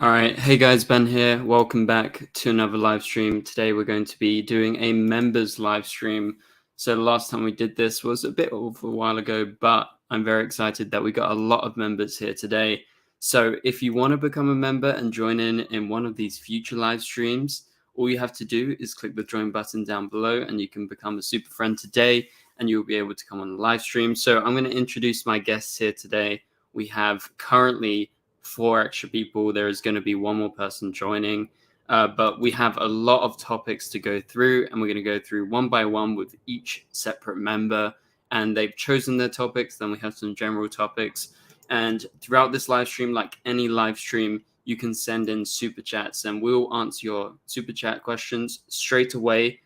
All right, hey guys, Ben here. Welcome back to another live stream. Today we're going to be doing a members live stream. So the last time we did this was a bit of a while ago, but I'm very excited that we got a lot of members here today. So if you want to become a member and join in one of these future live streams, all you have to do is click the join button down below and you can become a super friend today and you'll be able to come on the live stream. So I'm going to introduce my guests here today. We have currently 4 extra people. There is going to be 1 more person joining, but we have a lot of topics to go through, and we're going to go through one by one with each separate member, and they've chosen their topics. Then we have some general topics, and throughout this live stream, like any live stream, you can send in super chats, and we'll answer your super chat questions straight away,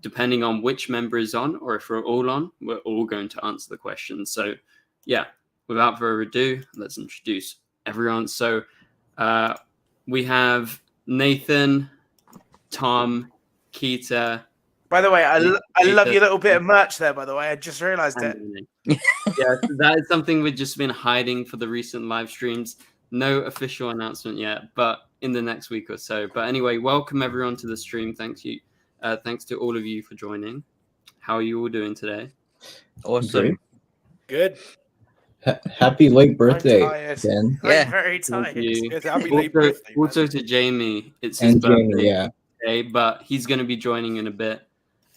depending on which member is on, or if we're all on, we're all going to answer the questions. So yeah, without further ado, let's introduce everyone. So we have Nathan, Tom, Keita. By the way, I love your little bit of merch there, by the way. I just realized it. Yeah, that is something we've just been hiding for the recent live streams. No official announcement yet, but in the next week or so. But anyway, welcome everyone to the stream. Thanks to all of you for joining. How are you all doing today? Awesome. Good. Happy late birthday, Ben. I'm very tired. Happy late birthday. Also to Jamie, it's his birthday. Jamie, yeah. Okay, but he's going to be joining in a bit.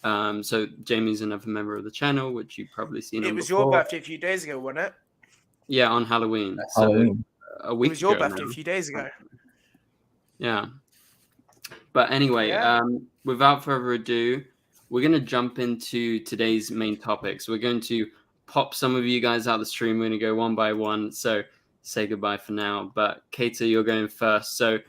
So Jamie's another member of the channel, which you've probably seen. It was your birthday a few days ago, wasn't it? Yeah, on Halloween. Halloween. So a week. It was your ago birthday now. a few days ago. Yeah. But anyway, without further ado, we're going to jump into today's main topics. We're going to pop some of you guys out of the stream. We're going to go one by one. So say goodbye for now. But Keita, you're going first. So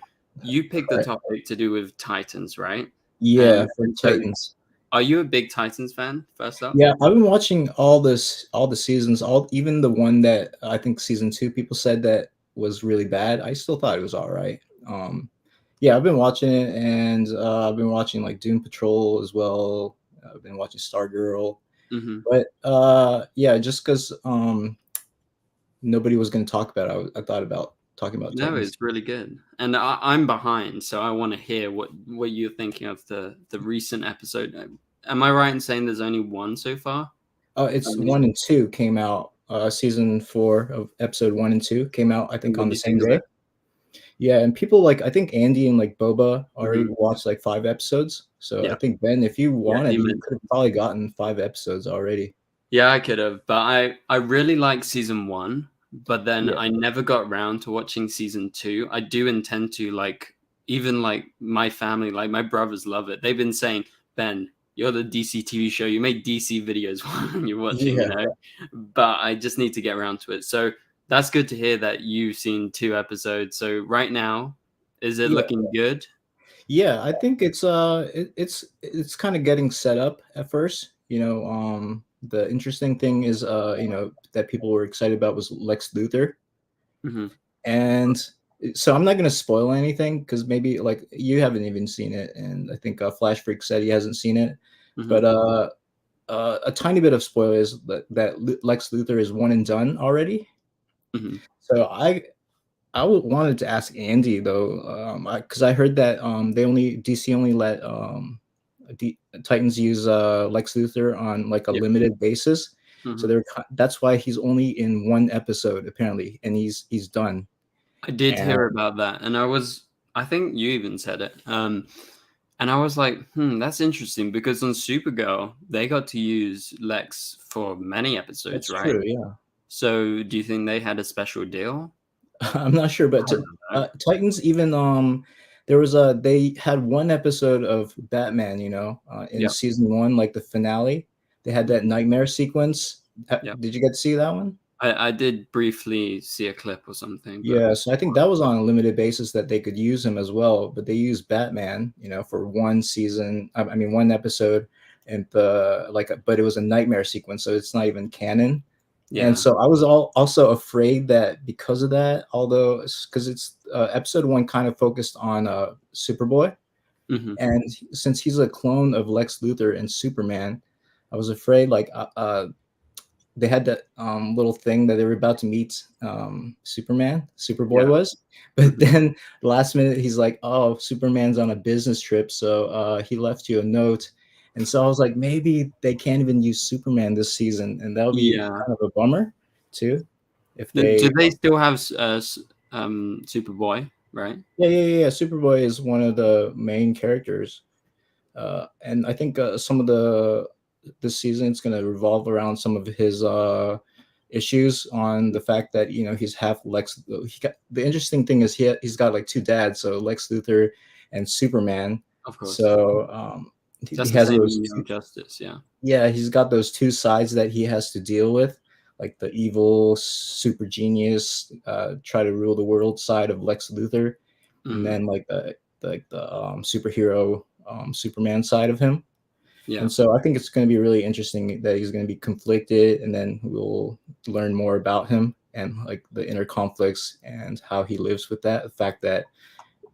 you picked the topic to do with Titans, right? Yeah, for Titans. Are you a big Titans fan, first up? Yeah, I've been watching all the seasons, even the one that I think season 2 people said that was really bad. I still thought it was all right. Yeah, I've been watching it, and I've been watching like Doom Patrol as well. I've been watching Stargirl. Mm-hmm. But yeah, just because nobody was going to talk about it, I thought about talking about No, Titans. it's really good. And I'm behind, so I want to hear what you're thinking of the recent episode. Am I right in saying there's only 1 so far? It's 1 and 2 came out. Season 4 of episode 1 and 2 came out, I think, on the same day. Yeah, and people I think Andy and like Boba already watched like 5 episodes. So I think, Ben, if you wanted, you could have probably gotten 5 episodes already. Yeah, I could have, but I really like season 1, but then I never got around to watching season 2. I do intend to, like, even like my family, like my brothers love it. They've been saying, Ben, you're the DCTV show. You make DC videos when you're watching, you know. But I just need to get around to it. So that's good to hear that you've seen 2 episodes. So right now, is it looking good? Yeah, I think it's kind of getting set up at first. You know, the interesting thing is you know, that people were excited about was Lex Luthor. And so I'm not going to spoil anything because maybe like you haven't even seen it, and I think Flash Freak said he hasn't seen it. But a tiny bit of spoilers that Lex Luthor is 1 and done already. So I wanted to ask Andy though, because I heard that DC only let Titans use Lex Luthor on like a limited basis. So that's why he's only in 1 episode apparently, and he's done. I did hear about that, and I think you even said it. And I was like, that's interesting because on Supergirl they got to use Lex for many episodes, That's right? true, yeah. So do you think they had a special deal? I'm not sure, but Titans even they had 1 episode of Batman, you know, in season 1, like the finale. They had that nightmare sequence. Did you get to see that one? I did briefly see a clip or something. But... Yeah, so I think that was on a limited basis that they could use him as well, but they used Batman, you know, for 1 season. I mean, 1 episode, and but it was a nightmare sequence, so it's not even canon. Yeah. And so I was also afraid that because of that, although because it's episode 1 kind of focused on Superboy, and since he's a clone of Lex Luthor and Superman, I was afraid like they had that little thing that they were about to meet Superboy Yeah. was, but then last minute he's like, oh, Superman's on a business trip, so he left you a note. And so I was like, maybe they can't even use Superman this season, and that would be Yeah. kind of a bummer too. If Do they, they still have Superboy, right? yeah. Superboy is one of the main characters, and I think some of this season it's going to revolve around some of his issues on the fact that he's half Lex. The interesting thing is he's got like two dads, so Lex Luthor and Superman. Of course. So That's he the has same those in Young Justice, yeah. Yeah, he's got those two sides that he has to deal with, like the evil super genius try to rule the world side of Lex Luthor, and then like the superhero Superman side of him. Yeah. And so I think it's going to be really interesting that he's going to be conflicted, and then we'll learn more about him and like the inner conflicts and how he lives with that. The fact that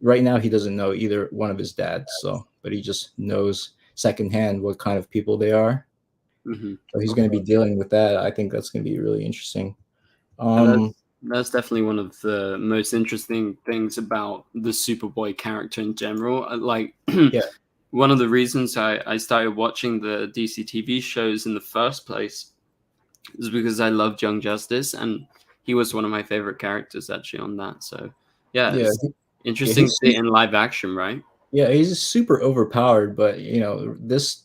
right now he doesn't know either one of his dads, but he just knows secondhand what kind of people they are. So he's going to be dealing with that. I think that's going to be really interesting. That's definitely one of the most interesting things about the Superboy character in general. Like, one of the reasons I started watching the DCTV shows in the first place is because I loved Young Justice, and he was one of my favorite characters actually on that. So it's interesting to see it in live action, right? Yeah, he's super overpowered, but this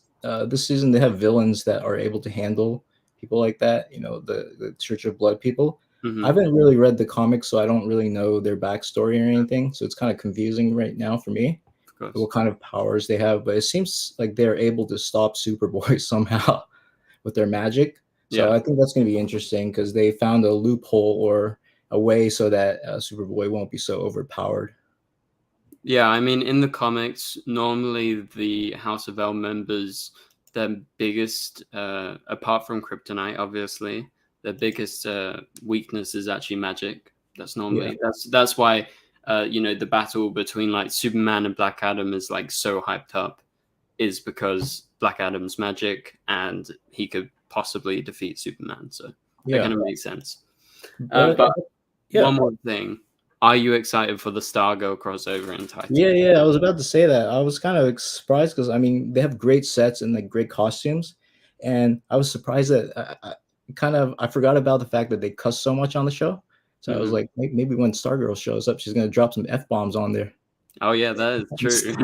season they have villains that are able to handle people like that. The Church of Blood people. I haven't really read the comics, so I don't really know their backstory or anything. So it's kind of confusing right now for me what kind of powers they have. But it seems like they're able to stop Superboy somehow with their magic. So I think that's going to be interesting because they found a loophole or a way so that Superboy won't be so overpowered. Yeah, I mean, in the comics, normally the House of L members, their biggest, apart from Kryptonite, obviously, their biggest weakness is actually magic. That's normally that's why the battle between like Superman and Black Adam is like so hyped up, is because Black Adam's magic and he could possibly defeat Superman. So that kind of makes sense. But one more thing. Are you excited for the Stargirl crossover in Titans? Yeah. I was about to say that. I was kind of surprised because I mean they have great sets and like great costumes, and I was surprised that I forgot about the fact that they cuss so much on the show. So I was like, maybe when Stargirl shows up, she's gonna drop some F-bombs on there. Oh yeah, that is true.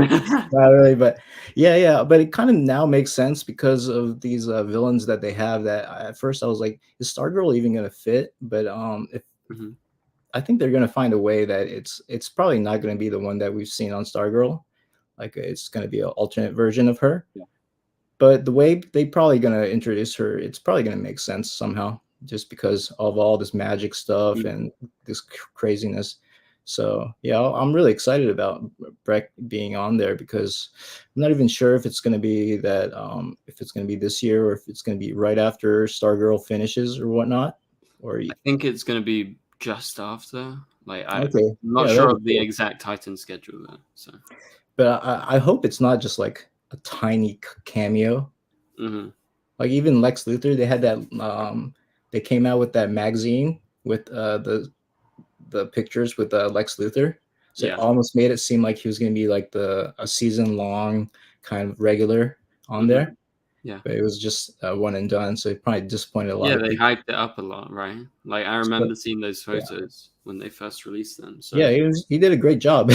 Not really, but yeah. But it kind of now makes sense because of these villains that they have. That at first I was like, is Stargirl even gonna fit? But I think they're going to find a way that it's probably not going to be the one that we've seen on Stargirl. Like it's going to be an alternate version of her. Yeah. But the way they probably going to introduce her, it's probably going to make sense somehow, just because of all this magic stuff and this craziness. So yeah, I'm really excited about Breck being on there because I'm not even sure if it's going to be that if it's going to be this year or if it's going to be right after Stargirl finishes or whatnot. Or I think it's going to be just after. Like I'm okay. not sure of the exact Titan schedule there. So, but I hope it's not just like a tiny cameo. Like even Lex Luthor, they had that. They came out with that magazine with the pictures with Lex Luthor. So it almost made it seem like he was going to be like a season long kind of regular on there. Yeah, but it was just one and done, so it probably disappointed a lot. Yeah, they hyped it up a lot, right? Like I remember seeing those photos when they first released them. So yeah, he did a great job.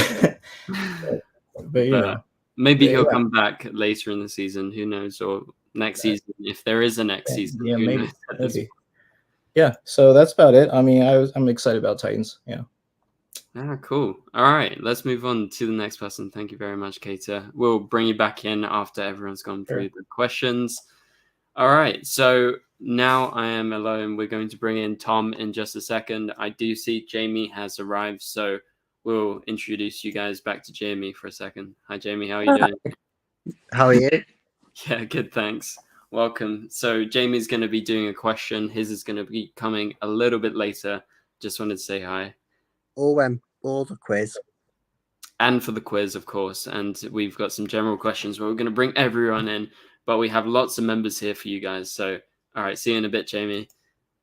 but maybe he'll come back later in the season. Who knows? Or next season, if there is a next season. Yeah, maybe. Yeah, so that's about it. I mean, I'm excited about Titans. Yeah. Ah, cool. All right, let's move on to the next person. Thank you very much, Keita. We'll bring you back in after everyone's gone through the questions. All right, so now I am alone. We're going to bring in Tom in just a second. I do see Jamie has arrived, so we'll introduce you guys back to Jamie for a second. Hi, Jamie. How are you doing? How are you? Yeah, good, thanks. Welcome. So Jamie's going to be doing a question. His is going to be coming a little bit later. Just wanted to say hi. All the quiz. And for the quiz, of course. And we've got some general questions where we're going to bring everyone in, but we have lots of members here for you guys. So, all right, see you in a bit, Jamie.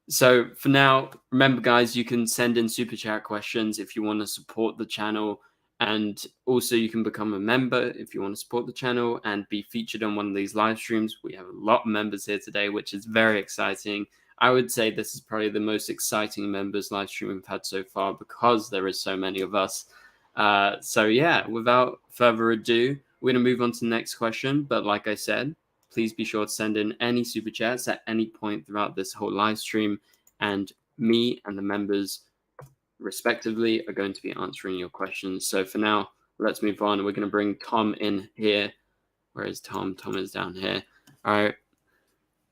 So for now, remember, guys, you can send in super chat questions if you want to support the channel. And also you can become a member if you want to support the channel and be featured on one of these live streams. We have a lot of members here today, which is very exciting. I would say this is probably the most exciting members live stream we've had so far because there is so many of us. So yeah, without further ado, we're going to move on to the next question. But like I said, please be sure to send in any super chats at any point throughout this whole live stream. And me and the members respectively are going to be answering your questions. So for now, let's move on. We're going to bring Tom in here. Where is Tom? Tom is down here. All right.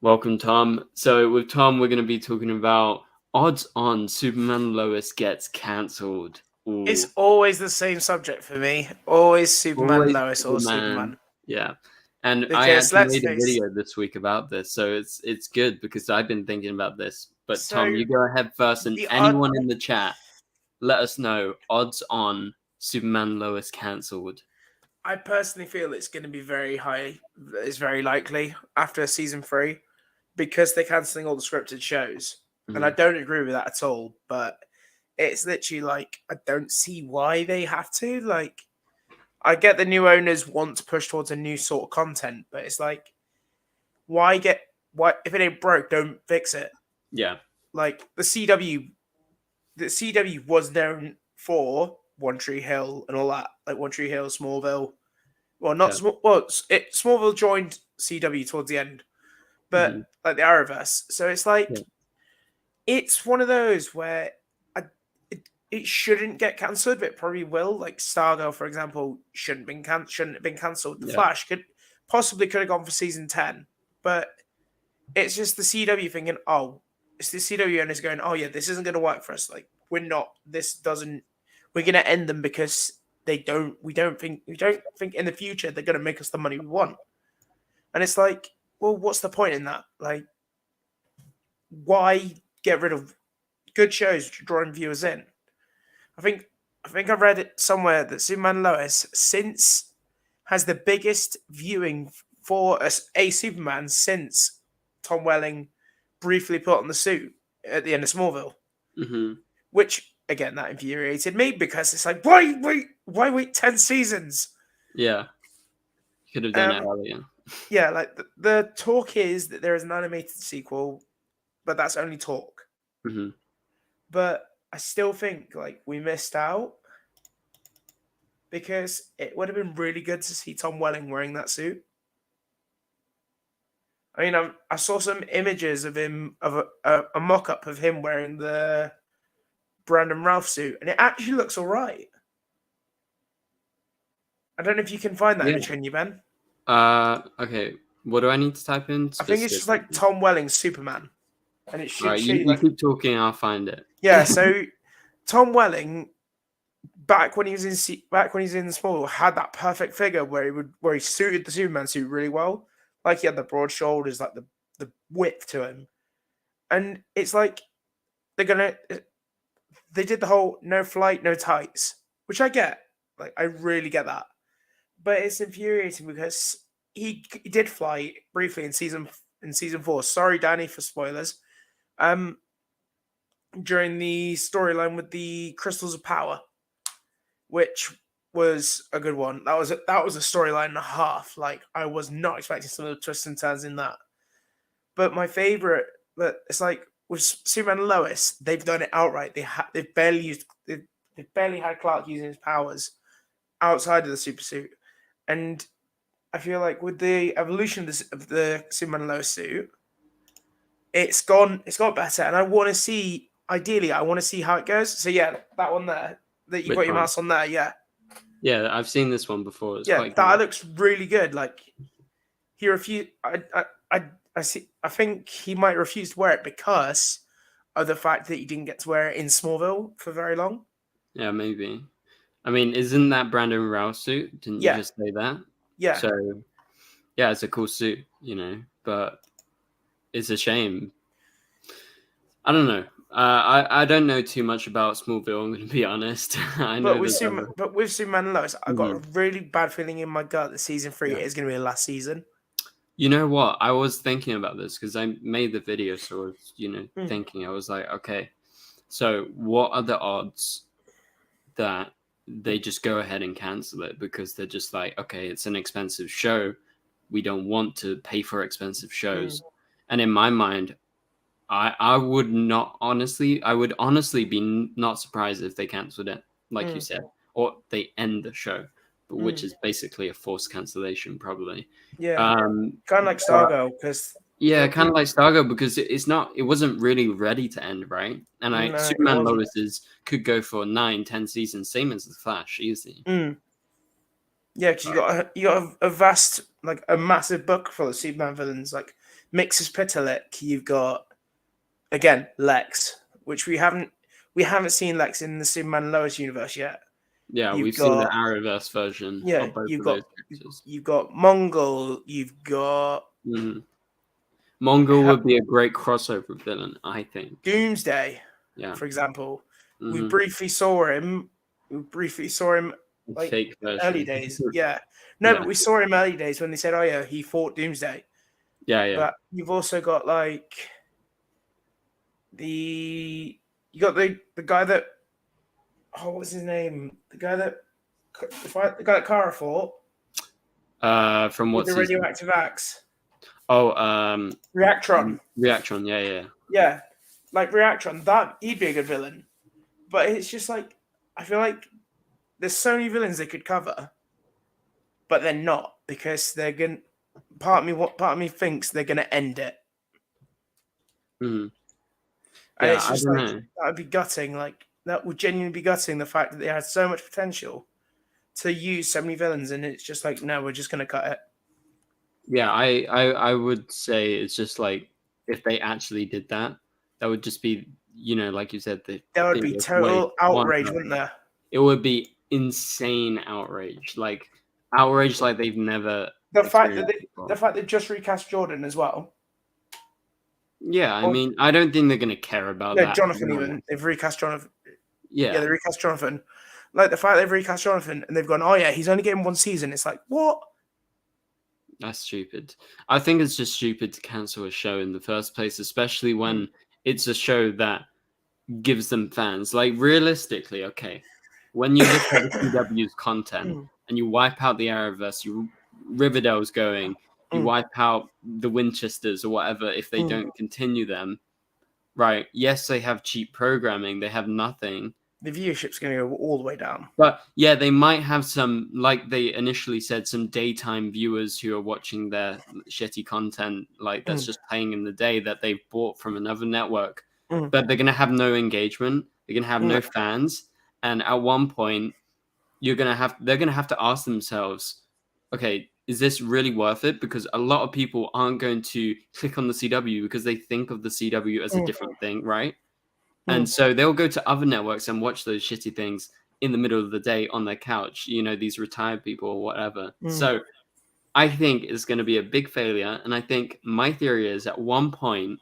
Welcome, Tom. So with Tom, we're going to be talking about odds on Superman Lois gets cancelled. It's always the same subject for me. Always Superman, Always Lois, or Superman. Yeah. And Because I actually let's made a face- video this week about this, so it's good because I've been thinking about this. But So, Tom, you go ahead first, and the anyone in the chat, let us know odds on Superman Lois cancelled. I personally feel it's going to be very high. It's very likely after season 3 because they're cancelling all the scripted shows. And I don't agree with that at all. But it's literally like, I don't see why they have to. Like, I get the new owners want to push towards a new sort of content, but it's like, why if it ain't broke, don't fix it. Yeah. Like the CW was known for One Tree Hill and all that, like One Tree Hill, Smallville. Well, not Yeah. Smallville joined CW towards the end, but like the Arrowverse. So it's like it's one of those where it shouldn't get cancelled, but it probably will. Like Stargirl, for example, shouldn't have been cancelled. The Flash could have gone for season 10, but it's just the CW thinking, oh, it's the CW owners going, oh yeah, this isn't going to work for us. Like we're going to end them because we don't think in the future they're going to make us the money we want. And it's like, well, what's the point in that? Like, why get rid of good shows drawing viewers in? I think I read it somewhere that Superman Lois has the biggest viewing for a Superman since Tom Welling briefly put on the suit at the end of Smallville. Which again, that infuriated me because it's like, why wait 10 seasons? Yeah, you could have done it earlier. Yeah, like the talk is that there is an animated sequel, but that's only talk. But I still think like we missed out because it would have been really good to see Tom Welling wearing that suit. I mean, I saw some images of him, of a mock-up of him wearing the Brandon Routh suit, and it actually looks all right. I don't know if you can find that image, can you, Ben? Okay. What do I need to type in? I think it's just like Tom Welling Superman, and it should you like... keep talking, I'll find it. Yeah, so Tom Welling, back when he was in Smallville, had that perfect figure where he suited the Superman suit really well. Like he had the broad shoulders, like the width to him, and it's like they did the whole no flight, no tights, which I get. Like I really get that, but it's infuriating because he did fly briefly in season 4. Sorry, Danny, for spoilers. During the storyline with the Crystals of Power, which was a good one. That was a storyline and a half. Like I was not expecting some of the twists and turns in that. But my favorite, but it's like with Superman and Lois, they've done it outright. They've barely had Clark using his powers outside of the super suit, and I feel like with the evolution of the Superman and Lois suit, it's got better, and I want to see. Ideally, I want to see how it goes. So yeah, that one there that you got your mouse on there, yeah. Yeah, I've seen this one before. It's quite that cool. looks really good. Like he refused. I think he might refuse to wear it because of the fact that he didn't get to wear it in Smallville for very long. Yeah, maybe. I mean, isn't that Brandon Routh suit? Didn't you just say that? Yeah. So, yeah, it's a cool suit, but it's a shame. I don't know. I don't know too much about Smallville, I'm going to be honest. But with Superman and Lois, I got a really bad feeling in my gut that season 3 is going to be the last season. You know what? I was thinking about this because I made the video, so I was, thinking. I was like, okay, so what are the odds that they just go ahead and cancel it because they're just like, okay, it's an expensive show. We don't want to pay for expensive shows. And in my mind, I would honestly be not surprised if they cancelled it, like you said, or they end the show, but which is basically a forced cancellation, probably. Yeah, kind of like Stargirl, because kind of like Stargirl, because it wasn't really ready to end, right? And Superman Lois could go for 9-10 seasons, same as the Flash, easy. Yeah, because you got a vast, like a massive book full of Superman villains, like Mixus Pitalik. You've got again Lex, which we haven't seen Lex in the Superman Lois universe yet. Yeah, we've seen the Arrowverse version. Yeah, of both you've got Mongol. You've got Mongol would be a great crossover villain, I think. Doomsday. Yeah, for example, we briefly saw him. Like fake version. Early days, but we saw him early days when they said, "Oh yeah, he fought Doomsday." Yeah. But you've also got like the guy that what was his name? The guy that Kara fought. From what the season? radioactive axe? Oh, Reactron. Reactron, yeah. Yeah, like Reactron. That he'd be a good villain, but it's just like I feel like there's so many villains they could cover, but they're not because they're gonna. Part of me thinks they're gonna end it. And it's just like that would be gutting. Like that would genuinely be gutting the fact that they had so much potential to use so many villains, and it's just like no, we're just gonna cut it. Yeah, I would say it's just like if they actually did that, that would just be like you said, there would be total outrage, wouldn't there? It would be insane outrage, like they've never. The fact that they just recast Jordan as well. Yeah, I mean, I don't think they're gonna care about that. Jonathan even they've recast Jonathan. Yeah, they recast Jonathan. Like the fact they've recast Jonathan and they've gone, oh yeah, he's only getting one season. It's like what? That's stupid. I think it's just stupid to cancel a show in the first place, especially when it's a show that gives them fans. Like realistically, okay, when you look at the CW's content and you wipe out the Arrowverse, Riverdale's going, you wipe out the Winchesters or whatever if they don't continue them, right? Yes, they have cheap programming, they have nothing. The viewership's going to go all the way down. But yeah, they might have some, like they initially said, some daytime viewers who are watching their shitty content, like that's just playing in the day that they've bought from another network. But they're going to have no engagement. They're going to have no fans. And at one point, they're going to have to ask themselves, okay, is this really worth it? Because a lot of people aren't going to click on the CW because they think of the CW as a different thing, right? And so they'll go to other networks and watch those shitty things in the middle of the day on their couch, these retired people or whatever. So I think it's going to be a big failure. And I think my theory is at one point,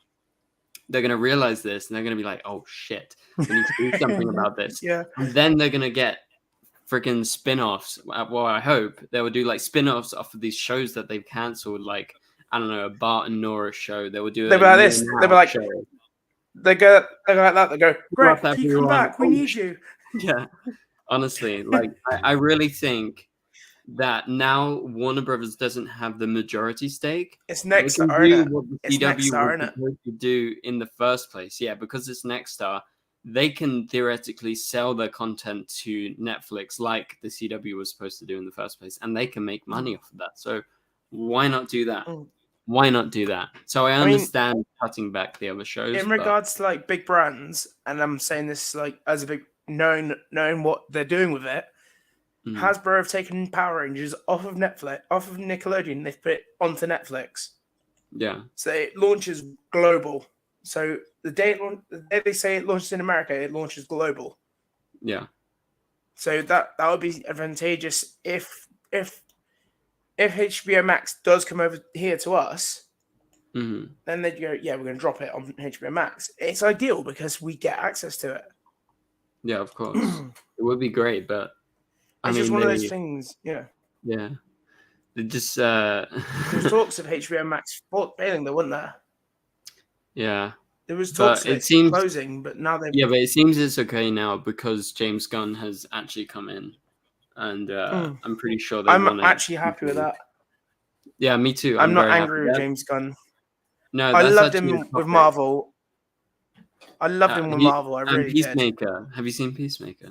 they're going to realize this and they're going to be like, oh shit, we need to do something about this. And then they're going to get freaking spin-offs. Well, I hope they will do like spin-offs off of these shows that they've cancelled, like, I don't know, a Bart and Nora show. They will do They'll be like this. They'll be like, they go like that. They go, Greg, can you come back? We need you. Yeah, honestly, like I really think that now Warner Brothers doesn't have the majority stake. It's Nexstar, isn't it? What the CW was supposed to do in the first place. Yeah, because it's Nexstar, they can theoretically sell their content to Netflix like the CW was supposed to do in the first place, and they can make money off of that. So why not do that? Why not do that? So I understand cutting back the other shows. In regards to like big brands, and I'm saying this like as a big knowing what they're doing with it, Hasbro have taken Power Rangers off of Netflix, off of Nickelodeon. They've put it onto Netflix. Yeah. So it launches global. So the day they say it launches in America, it launches global. Yeah. So that would be advantageous if HBO Max does come over here to us, then they'd go, yeah, we're going to drop it on HBO Max. It's ideal because we get access to it. Yeah, of course. It would be great, but it's just one of those things, yeah. Yeah. It just There was talks of HBO Max failing, though, wasn't there? yeah. There was But talks of it it seems closing, but now they've... Yeah, but it seems it's okay now because James Gunn has actually come in, and I'm pretty sure they I'm want to. actually happy with that. Yeah, me too. I'm not very angry happy. with James Gunn. No, I that's loved actually a him with topic. Marvel. I loved him with Marvel. I And really did. Peacemaker. Have you seen Peacemaker?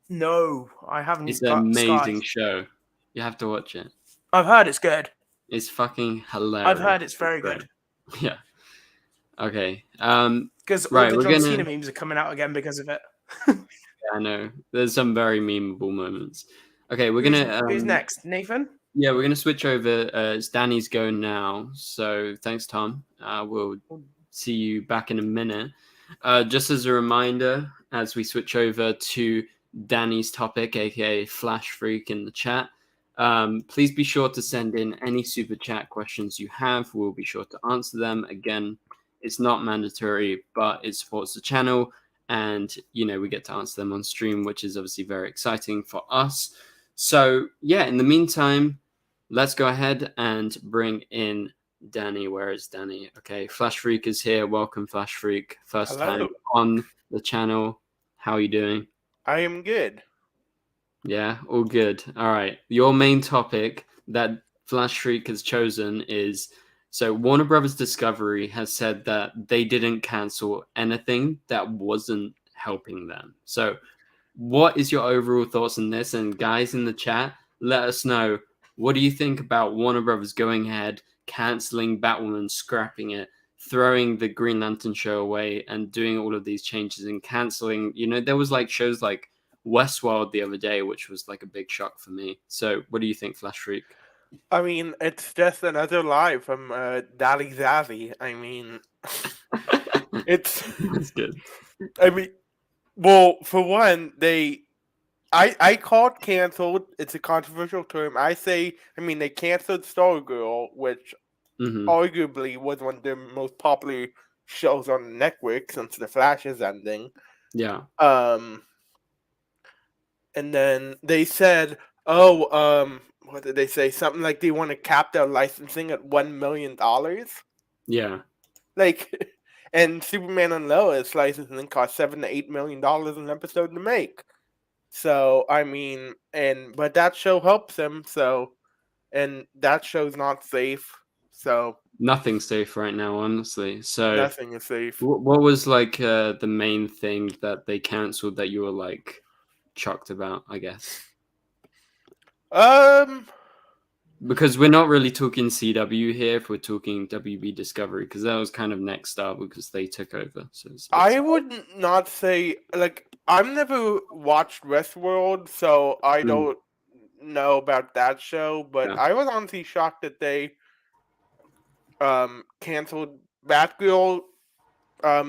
No, I haven't It's an got amazing Sky. show. You have to watch it. I've heard it's good. It's fucking hilarious. I've heard it's very great. good. Yeah. Okay. Because right, all the we're John gonna... Cena memes are coming out again because of it. Yeah, I know. There's some very memeable moments. Okay, we're gonna. Who's next? Nathan? Yeah, we're gonna switch over. It's Danny's go now. So thanks, Tom. We'll see you back in a minute. Just as a reminder, as we switch over to Danny's topic, aka Flash Freak, in the chat, please be sure to send in any super chat questions you have. We'll be sure to answer them. Again, it's not mandatory, but it supports the channel, and we get to answer them on stream, which is obviously very exciting for us. So yeah, in the meantime, let's go ahead and bring in Danny. Where is Danny? Okay, Flash Freak is here. Welcome, Flash Freak. First time on the channel. How are you doing? I am good. Yeah, all good. All right. Your main topic that Flash Freak has chosen is, so Warner Brothers Discovery has said that they didn't cancel anything that wasn't helping them. So what is your overall thoughts on this? And guys in the chat, let us know. What do you think about Warner Brothers going ahead, canceling Batwoman, scrapping it, throwing the Green Lantern show away, and doing all of these changes and canceling? There was like shows like Westworld the other day, which was like a big shock for me. So what do you think, Flash Freak? I mean, it's just another lie from DCTV. I mean, it's... That's good. I mean, well, for one, I call it canceled. It's a controversial term. They canceled Stargirl, which arguably was one of the most popular shows on the network since The Flash is ending. Yeah. And then they said, what did they say? Something like they want to cap their licensing at $1 million. Yeah. And Superman and Lois licensing cost $7 to $8 million an episode to make. So but that show helps them. And that show's not safe. So nothing's safe right now, honestly. So nothing is safe. What was like the main thing that they canceled that you were like shocked about, I guess? Because we're not really talking CW here. If we're talking WB Discovery, because that was kind of next up because they took over. So I would not say I've never watched Westworld, so I don't know about that show. But I was honestly shocked that they canceled Batgirl.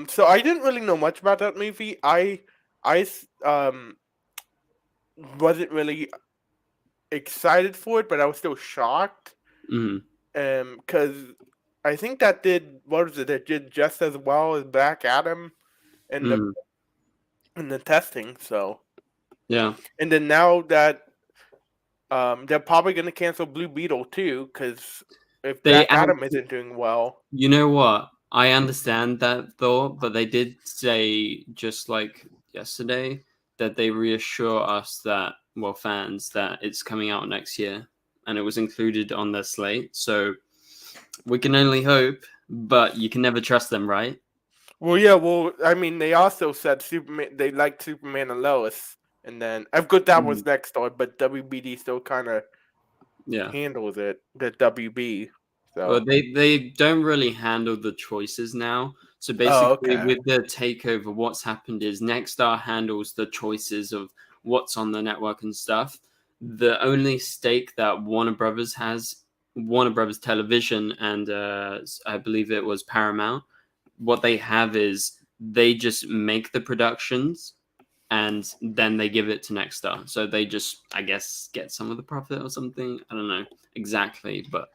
So I didn't really know much about that movie. I wasn't really excited for it, but I was still shocked. Because I think that did just as well as Black Adam in the testing. So yeah, and then now that they're probably going to cancel Blue Beetle too, because if Black Adam isn't doing well, you know what? I understand that thought, but they did say just like yesterday that they reassure us that, well, fans, that it's coming out next year, and it was included on their slate. So we can only hope, but you can never trust them, right? Well, yeah. Well, I mean, they also said Superman. They liked Superman and Lois, and then of course that was next door, but WBD still kind of handles it. The WB. So. Well, they don't really handle the choices now. So basically, with the takeover, what's happened is Nexstar handles the choices of what's on the network and stuff. The only stake that Warner Brothers has, Warner Brothers Television, and I believe it was Paramount, what they have is they just make the productions and then they give it to Nexstar. So they just, I guess, get some of the profit or something. I don't know exactly, but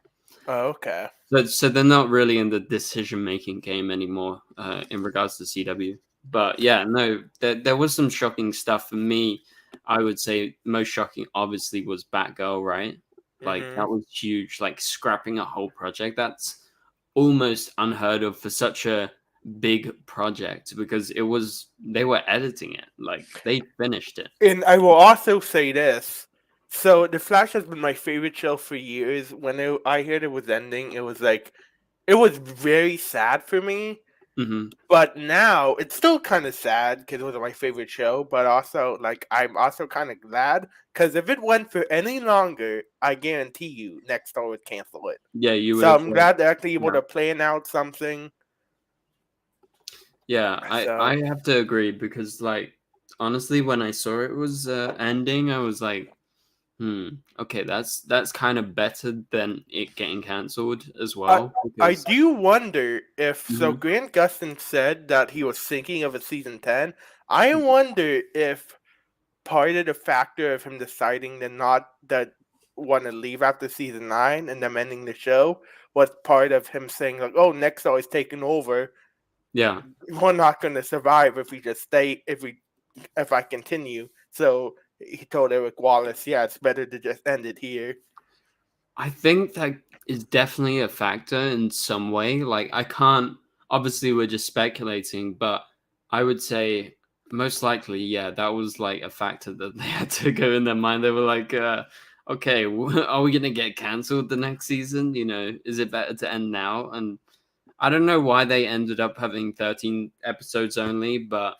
so they're not really in the decision-making game anymore in regards to CW. But yeah, no, there was some shocking stuff for me. I would say most shocking, obviously, was Batgirl, right? Like that was huge. Like scrapping a whole project, that's almost unheard of for such a big project, because they were editing it, like they finished it. And I will also say this. So The Flash has been my favorite show for years. When I heard it was ending, it was very sad for me. But now it's still kind of sad because it was my favorite show. But also, like, I'm also kind of glad, because if it went for any longer, I guarantee you Nexstar would cancel it. Yeah, you would. So I'm glad they're actually able to plan out something. Yeah, So- I have to agree, because like honestly, when I saw it was ending, I was like, okay, that's kind of better than it getting cancelled as well. I because- do wonder if so. Mhm. Grant Gustin said that he was thinking of a season 10. I wonder if part of the factor of him deciding to not want to leave after season 9 and them ending the show was part of him saying like, "Oh, Nexstar is taking over. Yeah, We're not going to survive if we just stay. If I continue." So he told Eric Wallace, "Yeah, it's better to just end it here." I think that is definitely a factor in some way. Like, I can't, obviously, we're just speculating, but I would say most likely, yeah, that was like a factor that they had to go in their mind. They were like, okay, are we going to get cancelled the next season? You know, is it better to end now? And I don't know why they ended up having 13 episodes only, but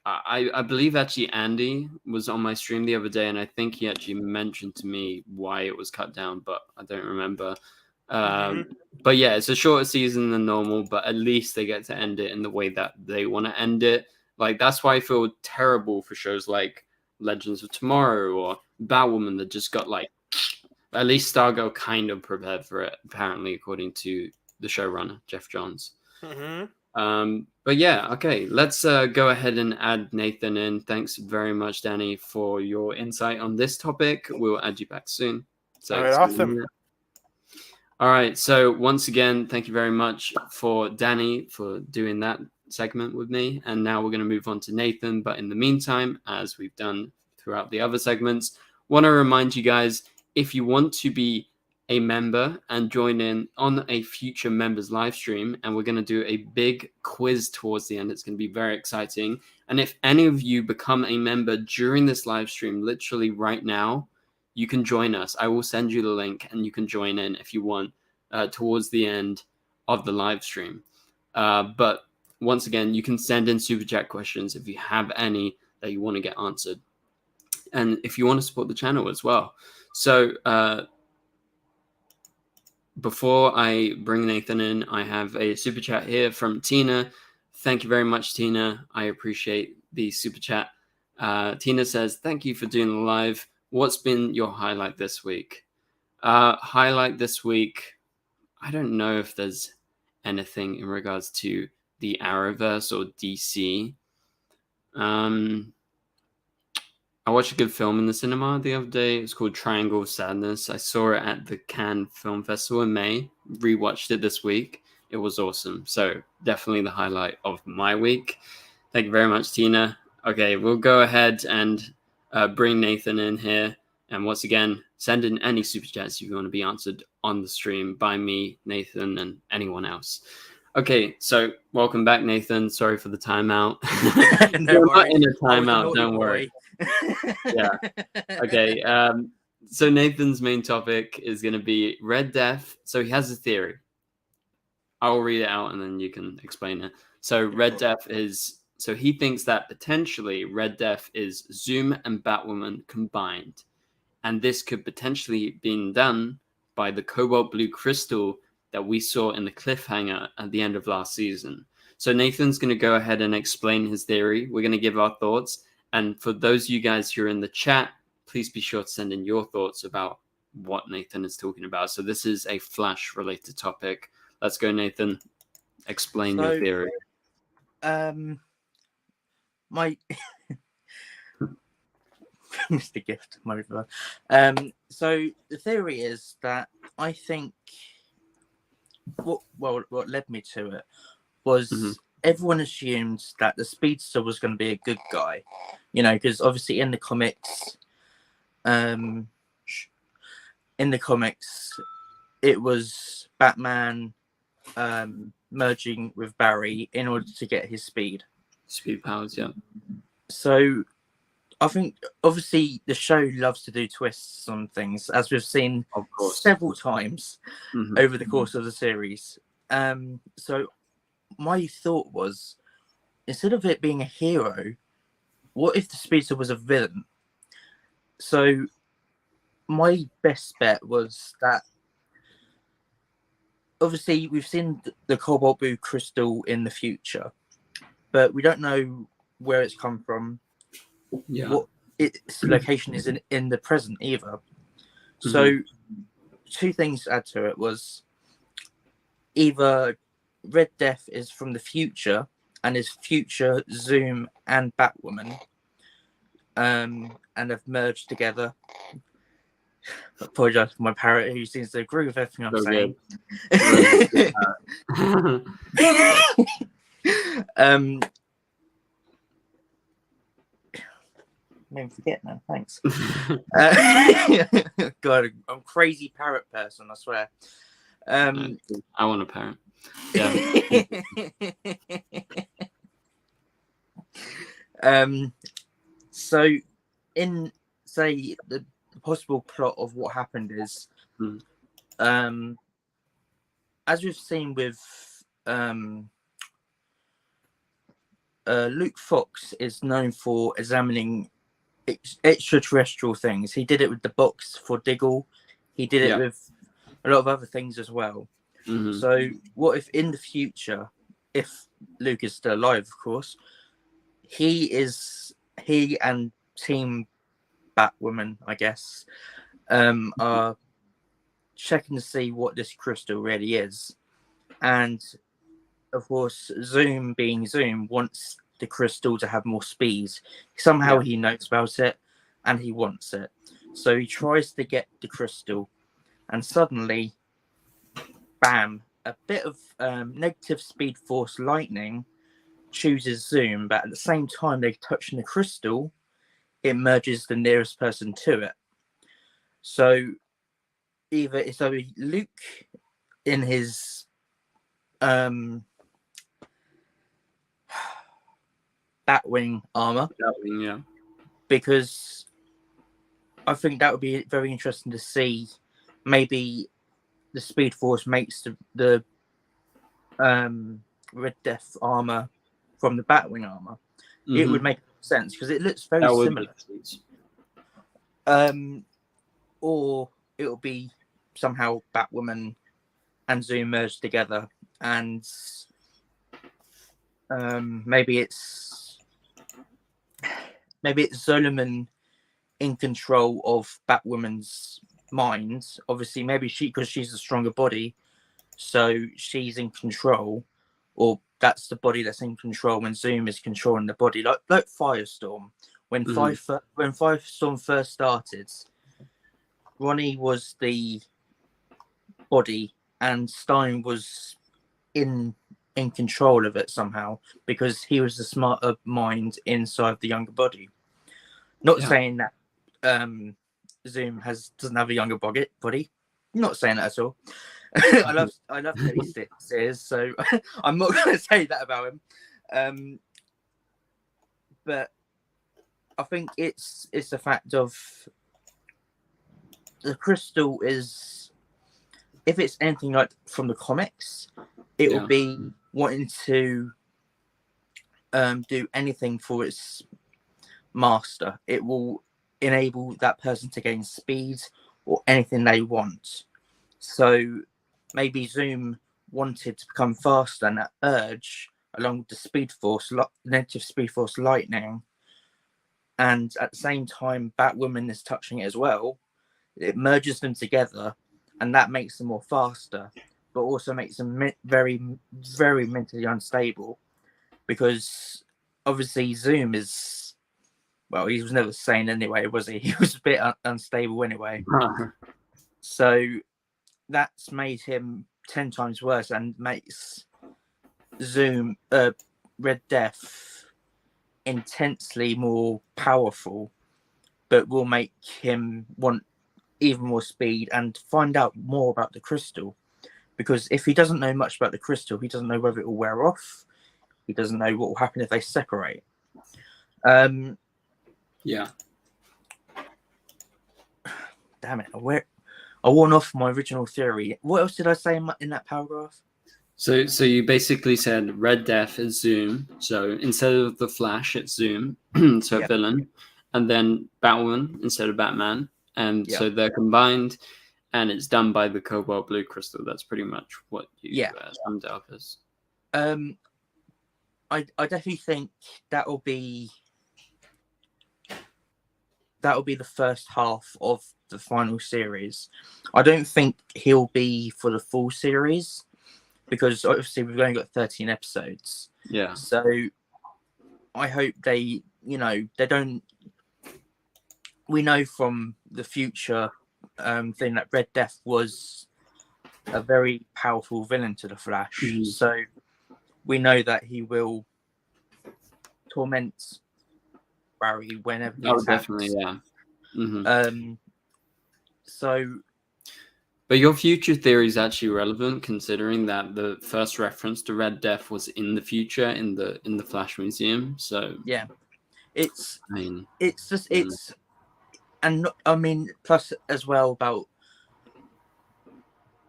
I believe actually Andy was on my stream the other day, and I think he actually mentioned to me why it was cut down, but I don't remember. But yeah, it's a shorter season than normal, but at least they get to end it in the way that they want to end it. Like, that's why I feel terrible for shows like Legends of Tomorrow or Batwoman that just got like, at least Stargirl kind of prepared for it, apparently, according to the showrunner, Jeff Johns. But yeah, okay, let's go ahead and add Nathan in. Thanks very much, Danny, for your insight on this topic. We'll add you back soon. So All right, awesome. All right, so once again, thank you very much for Danny for doing that segment with me. And now we're going to move on to Nathan. But in the meantime, as we've done throughout the other segments, want to remind you guys, if you want to be a member and join in on a future members live stream, and we're going to do a big quiz towards the end. It's going to be very exciting. And if any of you become a member during this live stream, literally right now, you can join us. I will send you the link and you can join in if you want towards the end of the live stream. But once again, you can send in super chat questions if you have any that you want to get answered. And if you want to support the channel as well. So, before I bring Nathan in, I have a super chat here from Tina. Thank you very much, Tina. I appreciate the super chat. Tina says, thank you for doing the live. What's been your highlight this week? Highlight this week, I don't know if there's anything in regards to the Arrowverse or DC. I watched a good film in the cinema the other day. It's called Triangle of Sadness. I saw it at the Cannes Film Festival in May. Rewatched it this week. It was awesome. So definitely the highlight of my week. Thank you very much, Tina. Okay, we'll go ahead and bring Nathan in here. And once again, send in any super chats if you want to be answered on the stream by me, Nathan, and anyone else. Okay, so welcome back, Nathan. Sorry for the timeout. You're not in a timeout, don't worry. Yeah. Okay. So Nathan's main topic is going to be Red Death. So he has a theory. I'll read it out and then you can explain it. So Red Death is, so he thinks that potentially Red Death is Zoom and Batwoman combined. And this could potentially be done by the cobalt blue crystal that we saw in the cliffhanger at the end of last season. So Nathan's going to go ahead and explain his theory. We're going to give our thoughts. And for those of you guys who are in the chat, please be sure to send in your thoughts about what Nathan is talking about. So this is a Flash-related topic. Let's go, Nathan. Explain your theory. My Mr. Gift, my river. So the theory is that I think what led me to it was everyone assumed that the Speedster was going to be a good guy, you know, because obviously in the comics, in the comics, it was Batman merging with Barry in order to get his speed powers. Yeah. So I think obviously the show loves to do twists on things, as we've seen several times over the course of the series. So my thought was, instead of it being a hero, what if the Speedster was a villain? So my best bet was that obviously we've seen the Cobalt Blue crystal in the future, but we don't know where it's come from, what its location is in the present either. So two things to add to it was either Red Death is from the future and is future Zoom and Batwoman, and have merged together. I apologize for my parrot, who seems to agree with everything I'm saying. I forget now. Thanks. God, I'm a crazy parrot person, I swear. I want a parrot. Yeah. So, in say the possible plot of what happened is, as we've seen with Luke Fox is known for examining extraterrestrial things. He did it with the box for Diggle. He did it with a lot of other things as well. So what if in the future, if Luke is still alive, of course, he and Team Batwoman, I guess, are checking to see what this crystal really is. And of course, Zoom being Zoom wants the crystal to have more speed. Somehow he knows about it and he wants it. So he tries to get the crystal, and suddenly, bam, a bit of negative speed force lightning chooses Zoom, but at the same time they're touching the crystal, it merges the nearest person to it. So either it's Luke in his Batwing armor, because I think that would be very interesting to see. Maybe the Speed Force makes the Red Death armor from the Batwing armor. It would make sense because it looks very similar. Or it'll be somehow Batwoman and Zoom merged together, and maybe it's Zolomon in control of Batwoman's mind. Obviously, maybe because she's a stronger body, so she's in control, or that's the body that's in control when Zoom is controlling the body, like Firestorm. When Firestorm first started, Ronnie was the body and Stein was in control of it somehow, because he was the smarter mind inside the younger body. Not saying that Zoom doesn't have a younger body. Not saying that at all. I love Teddy Sears, so I'm not going to say that about him. But I think it's the fact of the crystal is, if it's anything like from the comics, it will be wanting to do anything for its master. It will enable that person to gain speed or anything they want. So maybe Zoom wanted to become faster, and that urge, along with the Speed Force, negative Speed Force lightning, and at the same time Batwoman is touching it as well, it merges them together, and that makes them more faster, but also makes them very, very mentally unstable, because obviously Zoom is, well, he was never sane anyway, was he? He was a bit unstable anyway. So that's made him 10 times worse and makes Zoom, Red Death, intensely more powerful, but will make him want even more speed and find out more about the crystal. Because if he doesn't know much about the crystal, he doesn't know whether it will wear off. He doesn't know what will happen if they separate. Yeah. Damn it! I won off my original theory. What else did I say in that paragraph? So you basically said Red Death is Zoom. So instead of the Flash, it's Zoom. So Yep. villain, and then Batwoman instead of Batman, and so they're combined, and it's done by the Cobalt Blue Crystal. That's pretty much what you summed up as. I definitely think that will be the first half of the final series. I don't think he'll be for the full series because obviously we've only got 13 episodes. Yeah. So I hope they don't. We know from the future thing that Red Death was a very powerful villain to the Flash. Mm-hmm. So we know that he will torment Barry whenever he attacks. Definitely, yeah. Mm-hmm. So, but your future theory is actually relevant, considering that the first reference to Red Death was in the future in the Flash Museum. So yeah, it's plus as well about.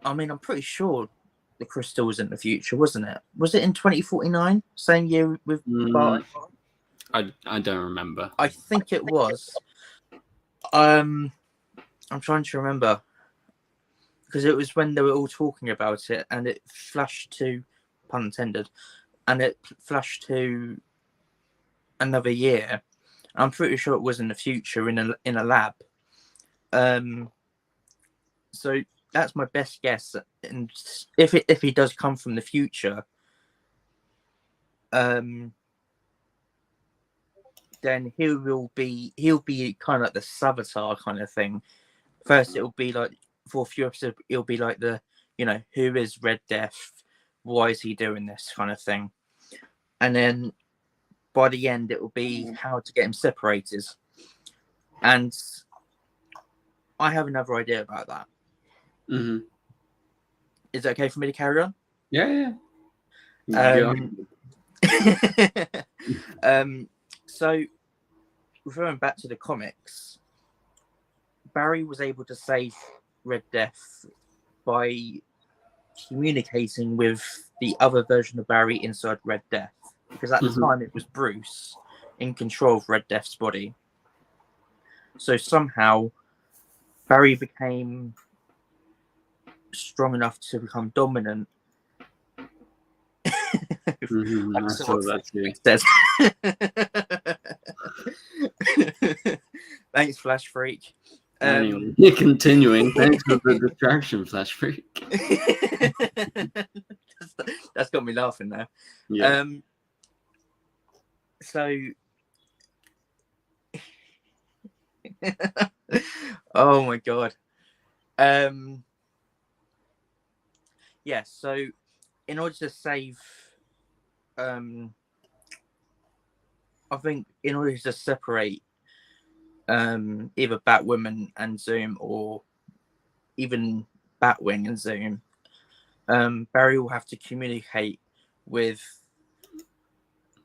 I mean, I'm pretty sure the crystal was in the future, wasn't it? Was it in 2049? Same year with Bart? I don't remember. I think it was. I'm trying to remember because it was when they were all talking about it, and it flashed to, pun intended, and it flashed to another year. I'm pretty sure it was in the future in a lab. So that's my best guess. And if he does come from the future, then he'll be kind of like the Savitar kind of thing. First, it'll be like for a few episodes, it'll be like the who is Red Death, why is he doing this kind of thing, and then by the end, it will be how to get him separated. And I have another idea about that. Mm-hmm. Is it okay for me to carry on? Yeah. So, referring back to the comics, Barry was able to save Red Death by communicating with the other version of Barry inside Red Death, because at the time it was Bruce in control of Red Death's body. So somehow Barry became strong enough to become dominant. I saw that too. Thanks, Flash Freak. Anyway, you're continuing. Thanks for the distraction, Flash Freak. That's got me laughing now. Yeah. So, oh my god. Yeah. So, in order to save, I think in order to separate either Batwoman and Zoom, or even Batwing and Zoom, Barry will have to communicate with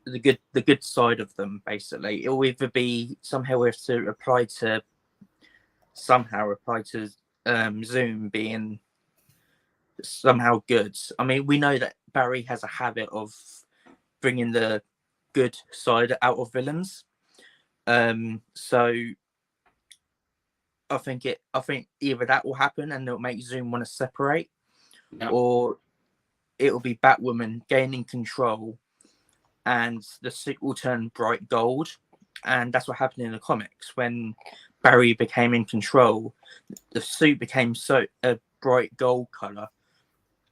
the good side of them. Basically, it will either be somehow we have to reply to Zoom being somehow good. I mean, we know that Barry has a habit of bringing the good side out of villains. So I think either that will happen and it'll make Zoom want to separate, or it'll be Batwoman gaining control and the suit will turn bright gold. And that's what happened in the comics. When Barry became in control, the suit became so a bright gold color,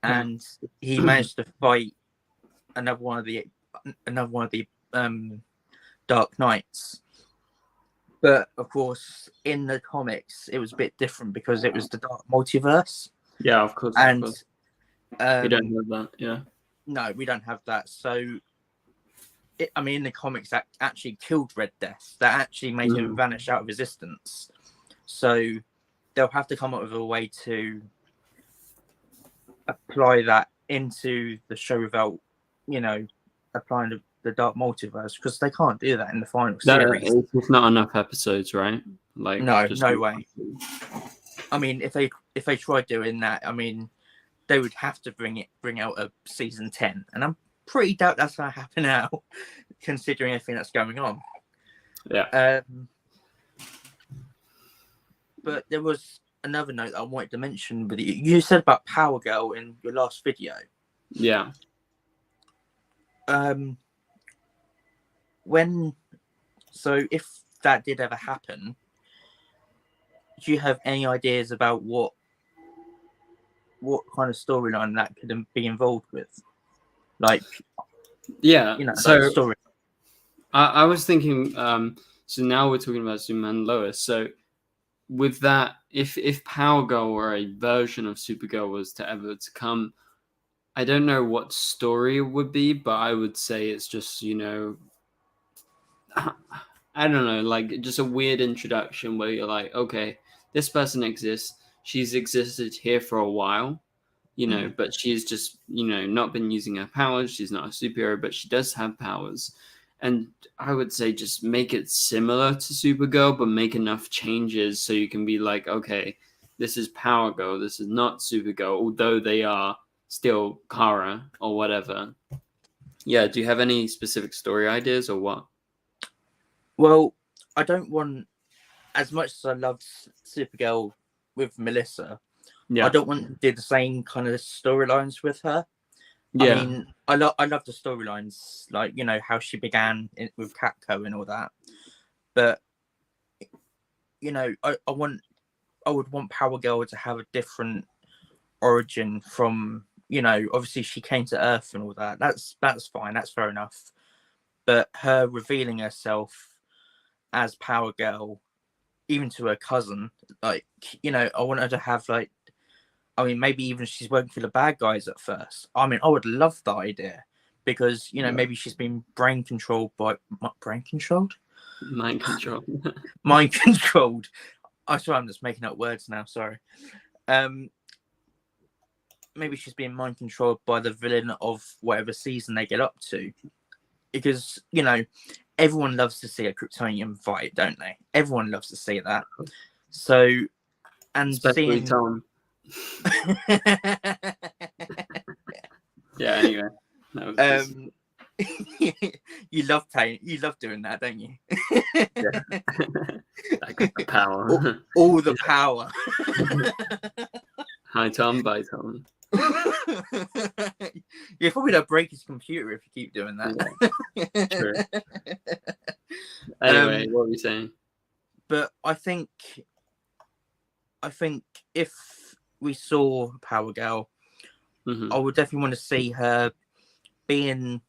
and he managed to fight another one of the Dark Knights. But of course, in the comics, it was a bit different because it was the Dark Multiverse. Yeah, of course. And we don't have that. Yeah. No, we don't have that. So, in the comics, that actually killed Red Death. That actually made him vanish out of existence. So, they'll have to come up with a way to apply that into the show without, applying the Dark Multiverse, because they can't do that in the final series. It's just not enough episodes, right? Like, no just way. I mean, if they tried doing that, I mean, they would have to bring out a season 10, and I'm pretty doubt that's going to happen now, considering everything that's going on. Yeah. But there was another note that I wanted to mention with you. You said about Power Girl in your last video. Yeah. If that did ever happen, do you have any ideas about what kind of storyline that could be involved with? Like, yeah, so like story. I was thinking, so now we're talking about Superman and Lois. So with that, if Power Girl or a version of Supergirl was to ever to come, I don't know what story it would be, but I would say it's just, I don't know, like just a weird introduction where you're like, okay, this person exists. She's existed here for a while, but she's just, not been using her powers. She's not a superhero, but she does have powers. And I would say just make it similar to Supergirl, but make enough changes so you can be like, okay, this is Power Girl. This is not Supergirl, although they are still Kara or whatever. Yeah, do you have any specific story ideas or what? Well, I don't want, as much as I loved Supergirl with Melissa, I don't want to do the same kind of storylines with her. Yeah. I mean, I love the storylines, like, how she began with Catco and all that. But, I would want Power Girl to have a different origin from, obviously she came to Earth and all that. That's fine. That's fair enough. But her revealing herself as Power Girl, even to her cousin, like, I want her to have, like, I mean, maybe even she's working for the bad guys at first. I mean, I would love that idea because, maybe she's been mind controlled. Mind controlled. I swear I'm just making up words now. Sorry. Maybe she's being mind controlled by the villain of whatever season they get up to. Because, everyone loves to see a Kryptonian fight, don't they? Everyone loves to see that. So, and especially Tom. Yeah, anyway. You love doing that, don't you? Yeah. That got the power. All the power. Hi Tom, bye Tom. You're probably gonna break his computer if you keep doing that. Yeah. True. Anyway, what were you saying? But I think if we saw Power Girl, I would definitely want to see her being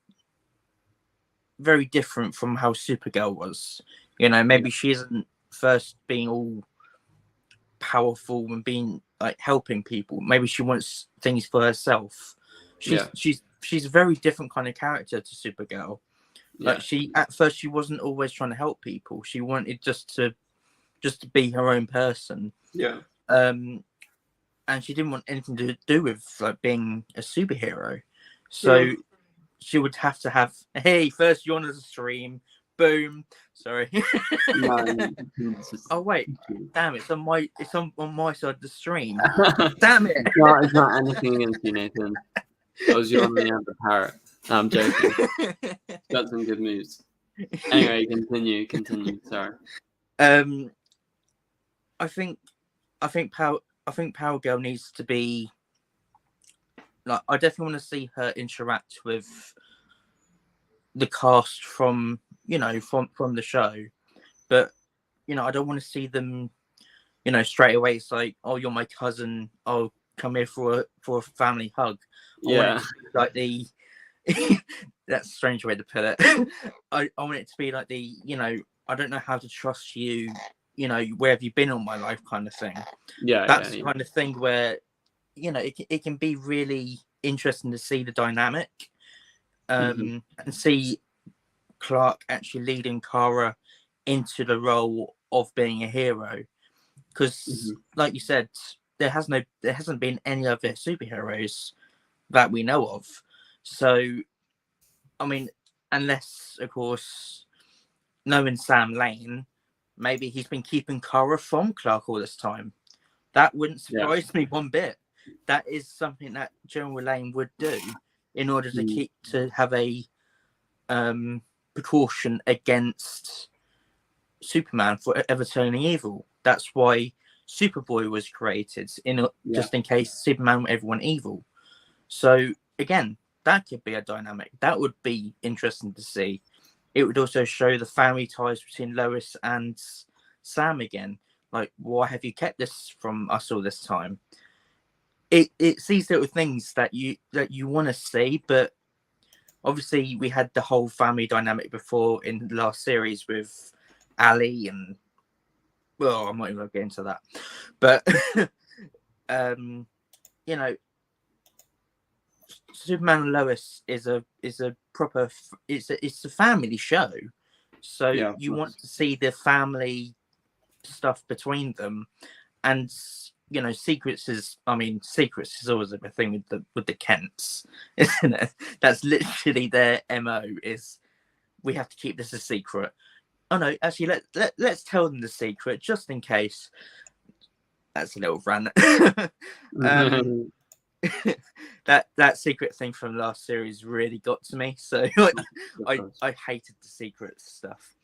very different from how Supergirl was. Maybe she isn't first being all powerful and being like helping people. Maybe she wants things for herself. She's a very different kind of character to Supergirl. Like at first she wasn't always trying to help people. She wanted just to be her own person. Yeah. And she didn't want anything to do with like being a superhero. So she would have to have, hey, first you on the stream, boom. Sorry. Oh wait, damn! It's on my side of the stream. Damn it! No, it's not anything against you, Nathan. I was you on the parrot. No, I'm joking. Got some good moves. Anyway, continue. Sorry. I think Power Girl needs to be like, I definitely want to see her interact with the cast from the show, but I don't want to see them straight away. It's like, oh, you're my cousin, I'll come here for a family hug. I want it to be like the that's a strange way to put it. I want it to be like the I don't know how to trust you, where have you been all my life kind of thing. That's the kind of thing where it can be really interesting to see the dynamic, and see Clark actually leading Kara into the role of being a hero. because, like you said, there hasn't been any other superheroes that we know of. So, I mean, unless, of course, knowing Sam Lane, maybe he's been keeping Kara from Clark all this time. That wouldn't surprise me one bit. That is something that General Lane would do in order to have a precaution against Superman for ever turning evil. That's why Superboy was created, just in case Superman ever went evil. So again, that could be a dynamic. That would be interesting to see. It would also show the family ties between Lois and Sam again. Like, why have you kept this from us all this time? It's these little things that you want to see, but obviously we had the whole family dynamic before in the last series with Ali and, well, I'm not even going to get into that, but you know, Superman and Lois is a proper, it's a family show, so you want to see the family stuff between them. And you know, secrets is always a thing with the Kents, isn't it? That's literally their MO, is we have to keep this a secret. Oh no, actually let's tell them the secret just in case. That's a little rant. That secret thing from last series really got to me, so I hated the secret stuff.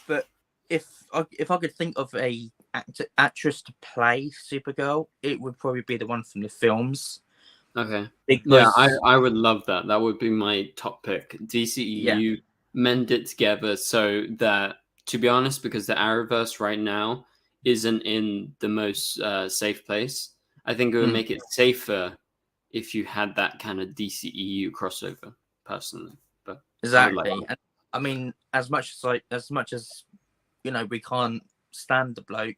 But if I could think of a actress to play Supergirl, it would probably be the one from the films. Okay. Because, I would love that. That would be my top pick. DCEU mend it together so that, to be honest, because the Arrowverse right now isn't in the most safe place, I think it would make it safer if you had that kind of DCEU crossover, personally. But exactly. I mean, as much as you know, we can't stand the bloke,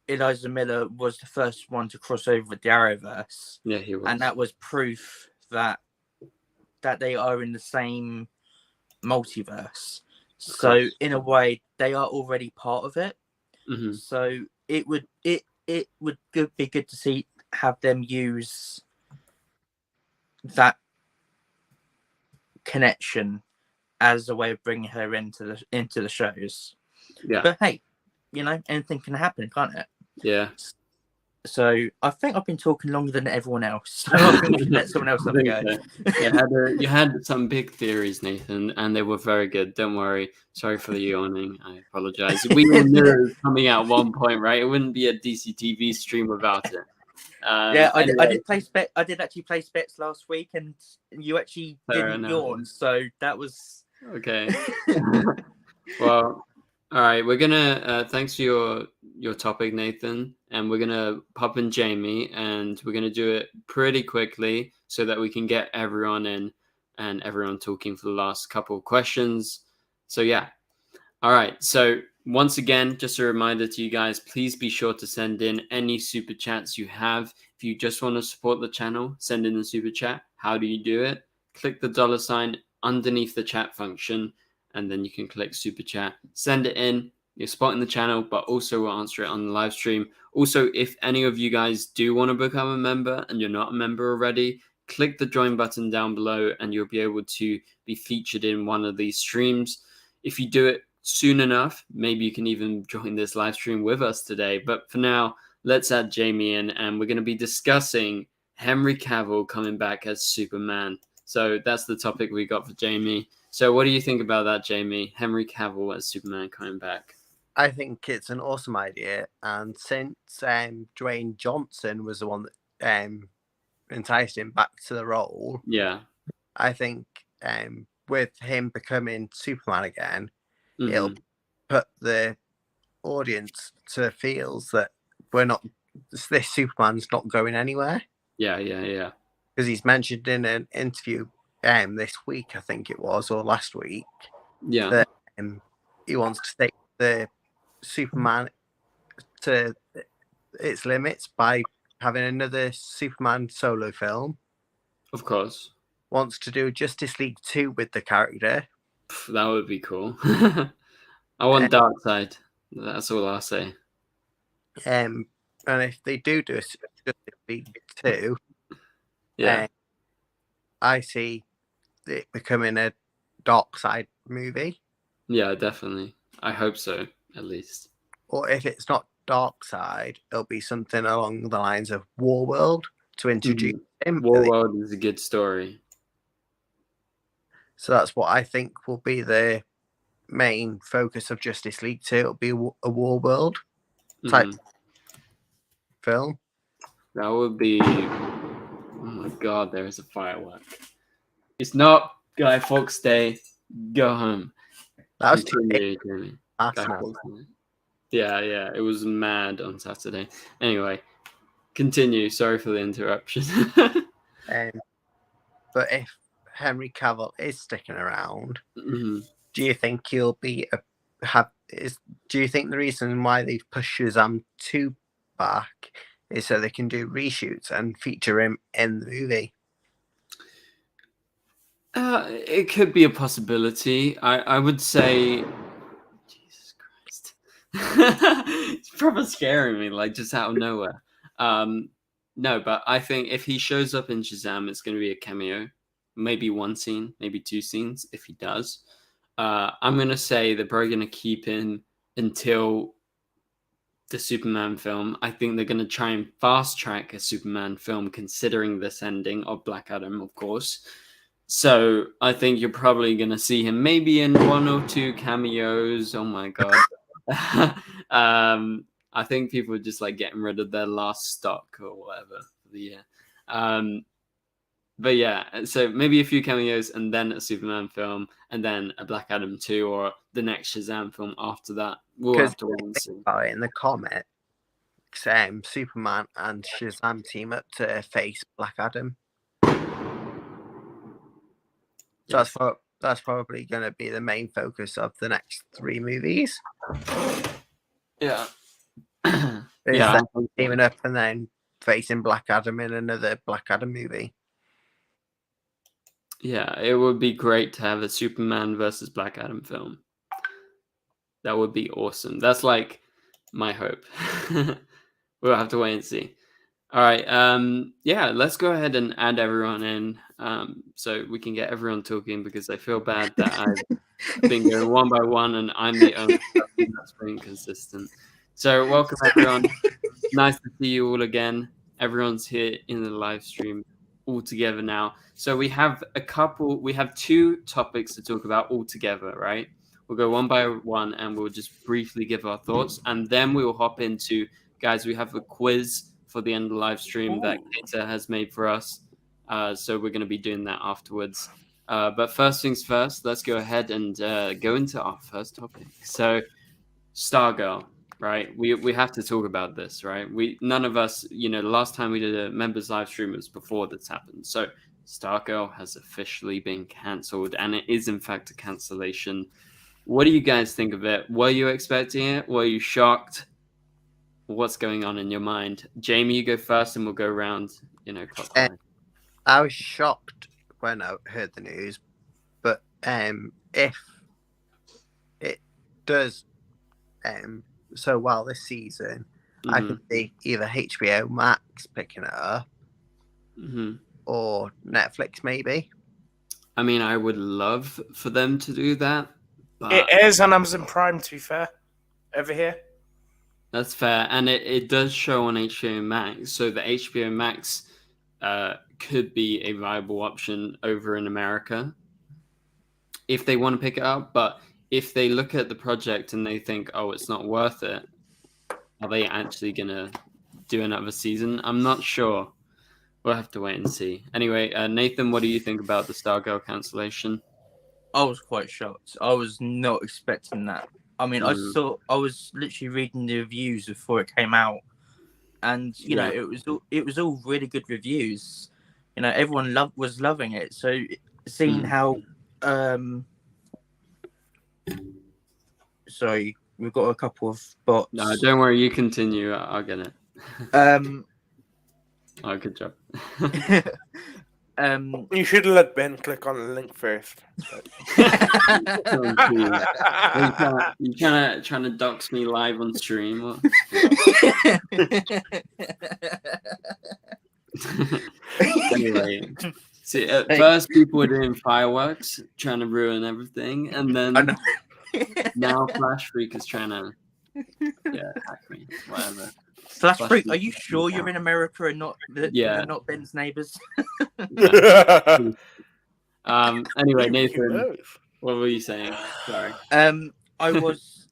Eliza Miller was the first one to cross over with the Arrowverse. Yeah, he was. And that was proof that they are in the same multiverse. So in a way, they are already part of it. Mm-hmm. So it would be good to have them use that connection as a way of bringing her into the shows. Yeah. But hey, you know, anything can happen, can't it? Yeah. So I think I've been talking longer than everyone else. So I'm going to let someone else have a go. You had some big theories, Nathan, and they were very good. Don't worry. Sorry for the yawning. I apologize. We all knew it was coming at one point, right? It wouldn't be a DCTV stream without it. I did place bet. I did actually place bets last week, and you actually didn't yawn. So that was okay. Well, all right. We're gonna thanks for your topic, Nathan, and we're gonna pop in Jamie, and we're gonna do it pretty quickly so that we can get everyone in and everyone talking for the last couple of questions. So yeah. All right. So once again, just a reminder to you guys, please be sure to send in any super chats you have. If you just want to support the channel, send in the super chat. How do you do it? Click the $sign underneath the chat function, and then you can click super chat. Send it in. You're supporting the channel, but also we'll answer it on the live stream. Also, if any of you guys do want to become a member and you're not a member already, click the join button down below and you'll be able to be featured in one of these streams. If you do it soon enough, maybe you can even join this live stream with us today. But for now, let's add Jamie in, and we're going to be discussing Henry Cavill coming back as Superman. So that's the topic we got for Jamie. So what do you think about that, Jamie? Henry Cavill as Superman coming back? I think it's an awesome idea. And since Dwayne Johnson was the one that enticed him back to the role, I think with him becoming Superman again, it'll put the audience to feels that this Superman's not going anywhere. Yeah. Because he's mentioned in an interview this week, I think it was, or last week, that he wants to take the Superman to its limits by having another Superman solo film. Of course. Wants to do Justice League 2 with the character. That would be cool. I want Darkseid. That's all I'll say. And if they do a Justice League 2, yeah, I see it becoming a Darkseid movie. Yeah, definitely. I hope so, at least. Or if it's not Darkseid, it'll be something along the lines of Warworld to introduce him. Warworld is a good story. So that's what I think will be the main focus of Justice League 2. It'll be a Warworld type film. That would be... Oh my god, there is a firework. It's not Guy Fawkes Day. Go home. That was Yeah, it was mad on Saturday. Anyway, continue. Sorry for the interruption. But if Henry Cavill is sticking around, do you think he'll be do you think the reason why they've pushed Shazam 2 back is so they can do reshoots and feature him in the movie? It could be a possibility. I would say... Jesus Christ. It's probably scaring me, like, just out of nowhere. No, but I think if he shows up in Shazam, it's going to be a cameo. Maybe one scene, maybe two scenes, if he does. I'm going to say they're probably going to keep him until the Superman film. I think they're going to try and fast-track a Superman film, considering this ending of Black Adam, of course. So I think you're probably going to see him maybe in 1 or 2 cameos. Oh my god. I think people are just like getting rid of their last stock or whatever for the year. But yeah, so maybe a few cameos and then a Superman film and then a Black Adam 2 or the next Shazam film after that. We'll have to wait and see. In the comics, Superman and Shazam team up to face Black Adam. So that's probably going to be the main focus of the next 3 movies. Yeah. Teaming up and then facing Black Adam in another Black Adam movie. Yeah, it would be great to have a Superman versus Black Adam film. That would be awesome. That's like my hope. We'll have to wait and see. All right. Yeah, let's go ahead and add everyone in so we can get everyone talking, because I feel bad that I've been going one by one and I'm the only person that's been consistent. So welcome everyone. Nice to see you all again. Everyone's here in the live stream all together now. So we have 2 topics to talk about all together, right? We'll go one by one and we'll just briefly give our thoughts, and then we will hop into, guys, we have a quiz for the end of the live stream that Keita has made for us. So we're going to be doing that afterwards. But first things first, let's go ahead and go into our first topic. So Stargirl, right? We have to talk about this, right? None of us, the last time we did a members live stream was before this happened. So Stargirl has officially been cancelled, and it is in fact a cancellation. What do you guys think of it? Were you expecting it? Were you shocked? What's going on in your mind? Jamie, you go first and we'll go around, clockwise. I was shocked when I heard the news, but if it does so well this season, I could see either HBO Max picking it up or Netflix maybe. I mean, I would love for them to do that. But it airs on Amazon Prime, to be fair, over here. That's fair, and it does show on HBO Max, so the HBO Max could be a viable option over in America if they want to pick it up. But if they look at the project and they think, oh, it's not worth it, are they actually going to do another season? I'm not sure. We'll have to wait and see. Anyway, Nathan, what do you think about the Stargirl cancellation? I was quite shocked. I was not expecting that. I mean, I was literally reading the reviews before it came out, and it was all really good reviews. Everyone was loving it. So seeing how sorry, we've got a couple of bots. No, don't worry. You continue. I'll get it. Oh, good job. You should have let Ben click on the link first. You trying to dox me live on stream? Or... Anyway, see, at first people were doing fireworks, trying to ruin everything, and then now Flash Freak is trying to hack me, whatever. Flash Freak, are you sure you're in America and not not Ben's neighbors? Anyway, Nathan, what were you saying? Sorry. I was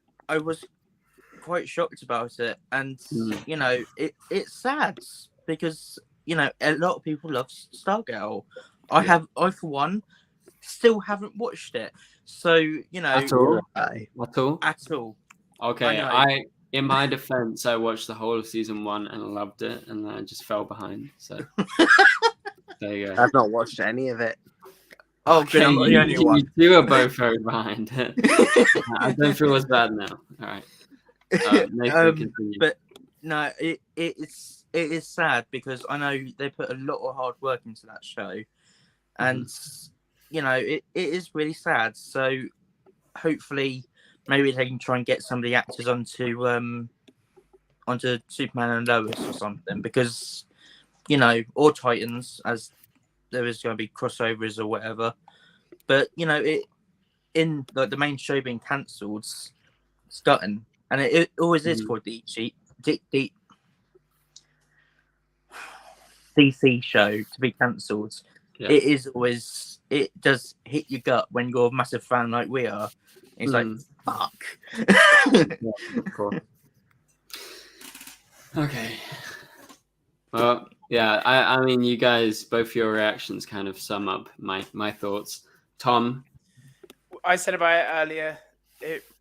quite shocked about it, and you know, it's sad because you know a lot of people love Stargirl. I for one still haven't watched it, so you know at all. Okay, in my defense, I watched the whole of season 1 and loved it, and then I just fell behind. So there you go. I've not watched any of it. Oh, okay, good. I'm not the only one. You two are both very behind. I don't feel as bad now. All right. But no, it is sad because I know they put a lot of hard work into that show, and you know it is really sad. So hopefully, maybe they can try and get some of the actors onto Superman and Lois or something, because you know, or Titans, as there is going to be crossovers or whatever. But you know, in like the main show being cancelled, it's gutting, and it always is for DC show to be cancelled. Yeah. It is always, it does hit your gut when you're a massive fan like we are. It's like, fuck. Of course. Okay. Well, yeah, I mean, you guys, both your reactions kind of sum up my thoughts. Tom? I said about it earlier.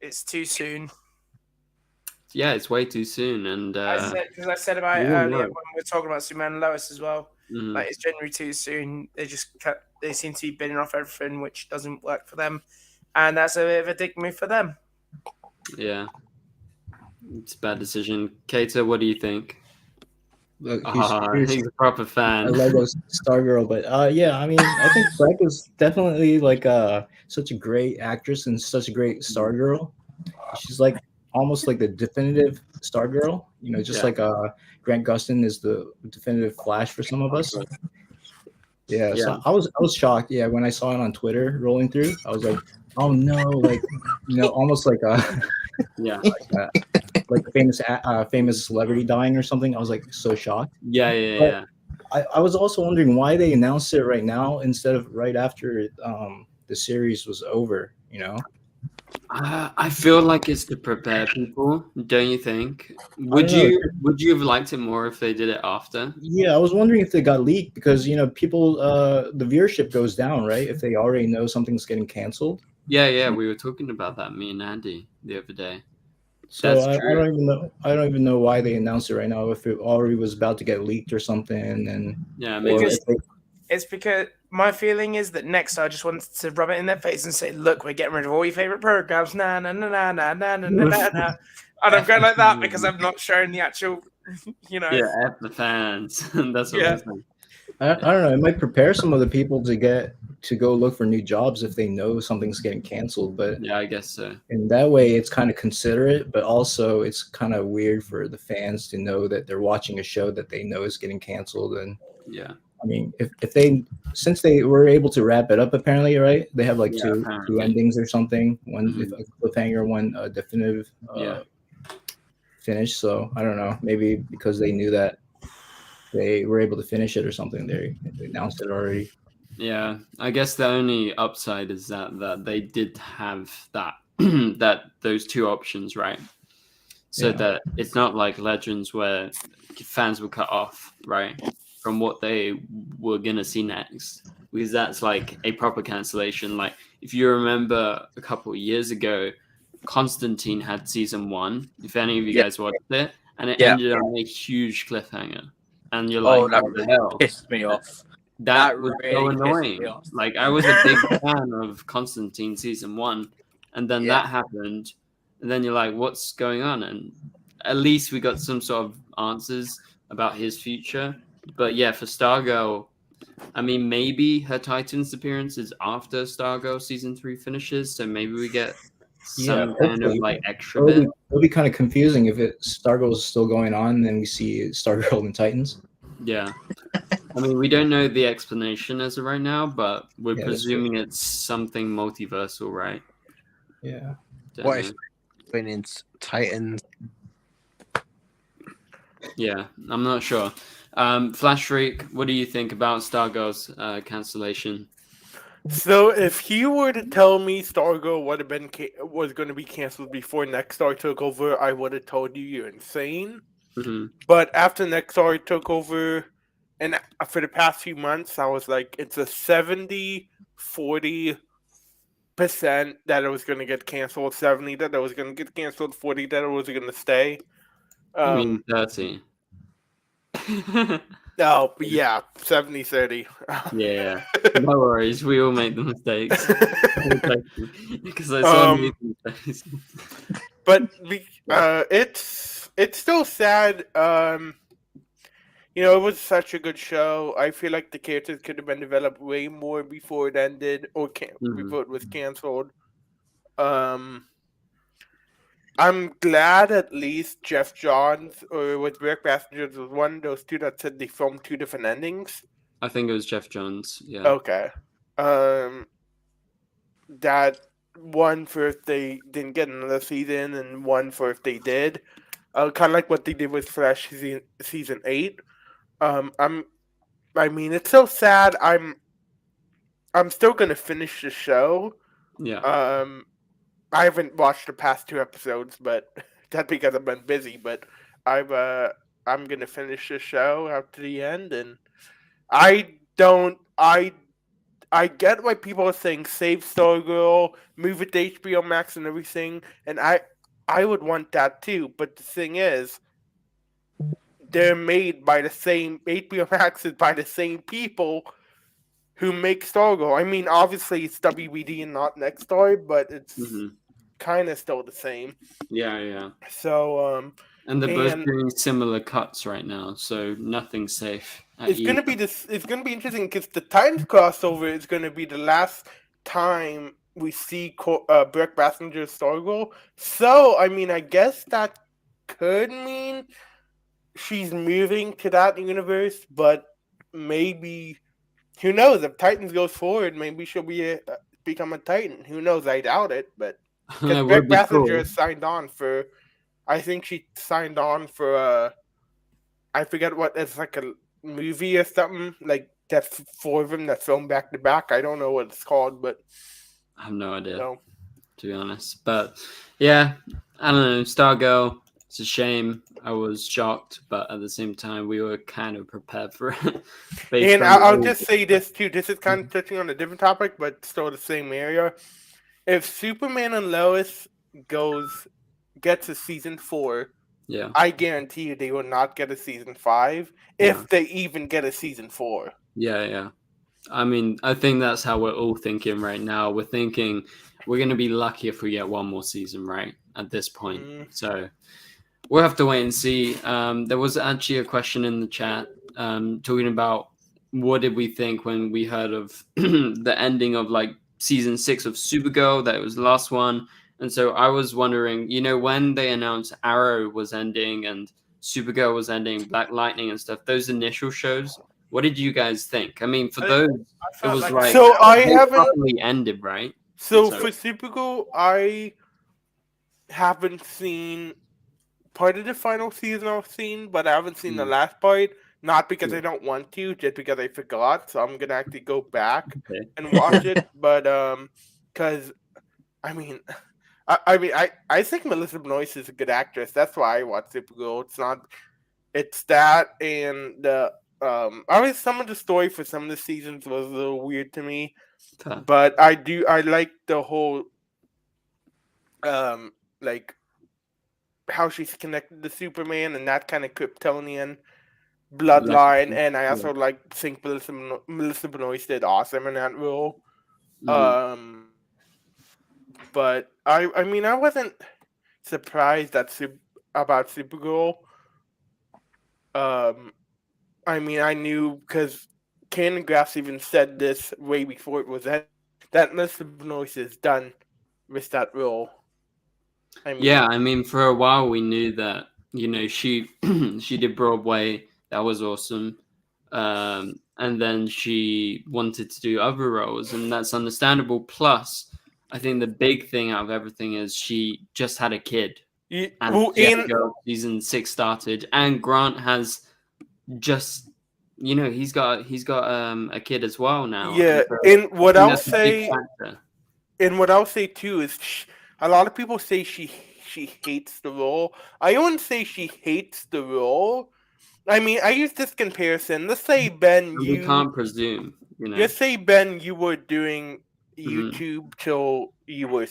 It's too soon. Yeah, it's way too soon. And I said about it earlier when we were talking about Superman and Lois as well. Like, it's January too soon. They seem to be bidding off everything, which doesn't work for them. And that's a bit of a dick move for them. Yeah. It's a bad decision. Kato, what do you think? Look, he's a proper fan. I love Stargirl, but yeah, I mean, I think Frank is definitely like such a great actress and such a great Stargirl. She's like almost like the definitive Stargirl, you know, just like Grant Gustin is the definitive Flash for some of us. Yeah, so I was shocked. Yeah, when I saw it on Twitter rolling through, I was like, oh no, like, you know, almost like like famous celebrity dying or something. I was like so shocked. Yeah. I was also wondering why they announced it right now instead of right after the series was over. You know, I feel like it's to prepare people. Don't you think? Would you have liked it more if they did it after? Yeah, I was wondering if they got leaked because you know people the viewership goes down, right? If they already know something's getting canceled. Yeah, we were talking about that, me and Andy, the other day. So I don't even know why they announced it right now. If it already was about to get leaked or something, and it's because my feeling is that next I just wanted to rub it in their face and say, "Look, we're getting rid of all your favorite programs." Nah. And I'm going like that because I'm not showing the actual, you know. Yeah, F the fans. That's what I'm saying. I don't know. It might prepare some of the people to go look for new jobs if they know something's getting canceled. But yeah, I guess so. In that way, it's kind of considerate, but also it's kind of weird for the fans to know that they're watching a show that they know is getting canceled. And yeah, I mean, since they were able to wrap it up, apparently, right? They have like two endings or something. One a cliffhanger, one definitive finish. So I don't know. Maybe because they knew that they were able to finish it or something. They announced it already. Yeah, I guess the only upside is that they did have that those two options, right? So that it's not like Legends where fans were cut off, right, from what they were gonna see next, because that's like a proper cancellation. Like if you remember a couple of years ago, Constantine had season 1. If any of you guys watched it, and it ended on a huge cliffhanger. And you're like, that really pissed me off. That was really so annoying. Like, I was a big fan of Constantine season 1, and then that happened, and then you're like, what's going on? And at least we got some sort of answers about his future. But yeah, for Stargirl, I mean, maybe her Titans appearance is after Stargirl season 3 finishes, so maybe we get some kind of like extra bit. It'll be kind of confusing if Stargirl is still going on, and then we see Stargirl and Titans. Yeah. I mean, we don't know the explanation as of right now, but we're presuming it's something multiversal, right? Yeah. What is in Titans? Yeah, I'm not sure. Flash Freak, what do you think about Stargirl's cancellation? So if you were to tell me Stargirl was going to be canceled before Nexstar took over, I would have told you you're insane. Mm-hmm. But after Nexstar took over, and for the past few months, I was like, it's a 70-40% that it was going to get canceled, 70 that it was going to get canceled, 40 that it was going to stay. I mean 30. No, but yeah, 70-30. Yeah, no worries. We all make the mistakes. Because I saw mistakes. But it's still sad. It was such a good show. I feel like the characters could have been developed way more before it ended or before it was canceled. I'm glad at least Jeff Johns or with Rick Passengers was one of those two that said they filmed 2 different endings. I think it was Jeff Johns. Yeah. Okay. That one for if they didn't get another season, and one for if they did. Kind of like what they did with Flash season 8. I mean, it's so sad. I'm still gonna finish the show. Yeah. I haven't watched the past 2 episodes, but that's because I've been busy. But I'm gonna finish the show up to the end, and I get why people are saying save Stargirl, move it to HBO Max and everything, and I would want that too. But the thing is, they're made by the same HBO Max is by the same people who make Stargirl. I mean, obviously it's WBD and not Nexstar, but it's kind of still the same. Yeah. So and they're both doing similar cuts right now, so nothing's safe. It's gonna be interesting because the Titans crossover is gonna be the last time we see Brett Bassinger's Stargirl. So I mean, I guess that could mean she's moving to that universe, but maybe, who knows? If Titans goes forward, maybe she'll become a Titan. Who knows? I doubt it, but because Brett Bassinger has signed on for, I think she signed on for I forget what, it's like a movie or something, like that 4 of them that filmed back to back. I don't know what it's called, but I have no idea, to be honest. But yeah, I don't know. Stargirl, it's a shame. I was shocked, but at the same time, we were kind of prepared for it. And I'll just say this too. This is kind of touching on a different topic, but still the same area. If Superman and Lois gets a season 4, I guarantee you they will not get a season 5 if they even get a season 4. Yeah. I mean, I think that's how we're all thinking right now. We're thinking we're going to be lucky if we get one more season, right? At this point. So we'll have to wait and see. There was actually a question in the chat talking about what did we think when we heard of the ending of like season 6 of Supergirl, that it was the last one. And so I was wondering, when they announced Arrow was ending and Supergirl was ending, Black Lightning and stuff, those initial shows, what did you guys think? I mean, for those, it was like, so I haven't ended, right? So for Supergirl, I haven't seen part of the final season I've seen, but I haven't seen the last part. Not because I don't want to, just because I forgot. So I'm gonna actually go back and watch it. But because I think Melissa Benoist is a good actress. That's why I watch Supergirl. It's that, and obviously some of the story for some of the seasons was a little weird to me. But I like the whole like how she's connected to Superman and that kind of Kryptonian bloodline, and I also think Melissa Benoist did awesome in that role. But I mean, I wasn't surprised about Supergirl. I mean, I knew because Canon Graphs even said this way before it was that Mr. Benoist is done with that role. I mean, for a while we knew that, you know, she she did Broadway. That was awesome. And then she wanted to do other roles, and that's understandable. Plus, I think the big thing out of everything is she just had a kid. Season 6 started, and Grant has just, you know, he's got a kid as well now. Yeah, and what I'll say too is a lot of people say she hates the role. I wouldn't say she hates the role. I mean, I use this comparison. Let's say, Ben, you can't presume, you know. Let's say, Ben, you were doing YouTube till you were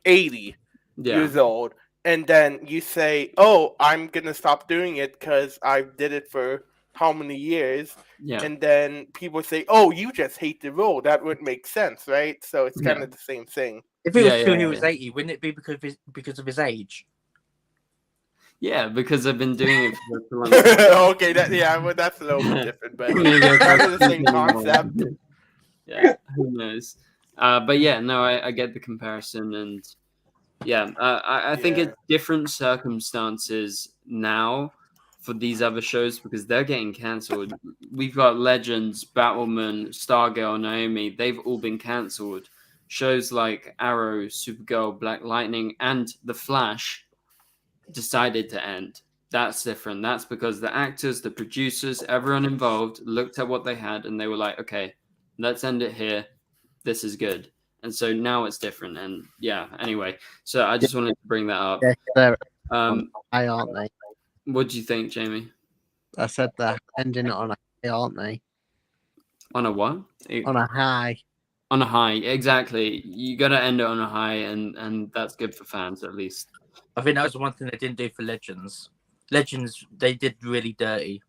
80 years old, and then you say, "Oh, I'm gonna stop doing it because I did it for how many years?" And then people say, "Oh, you just hate the role." That would make sense, right? So it's kind of the same thing. If it was till he was 80, wouldn't it be because of his age? Yeah, because I've been doing it for so long. Okay, well, that's a little bit different, but kind of the same concept. Yeah, who knows? But yeah, no, I get the comparison, and I think it's different circumstances now for these other shows because they're getting cancelled. We've got Legends, Batwoman, Stargirl, Naomi. They've all been cancelled. Shows like Arrow, Supergirl, Black Lightning, and The Flash decided to end. That's different. That's because the actors, the producers, everyone involved looked at what they had and they were like, okay, let's end it here. This is good. And so now it's different. And anyway, so I just wanted to bring that up. They're high, aren't they? What do you think, Jamie? I said they're ending it on a high, aren't they? On a what? On a high. On a high, exactly. You got to end it on a high, and that's good for fans, at least. I think that was one thing they didn't do for Legends. Legends, they did really dirty.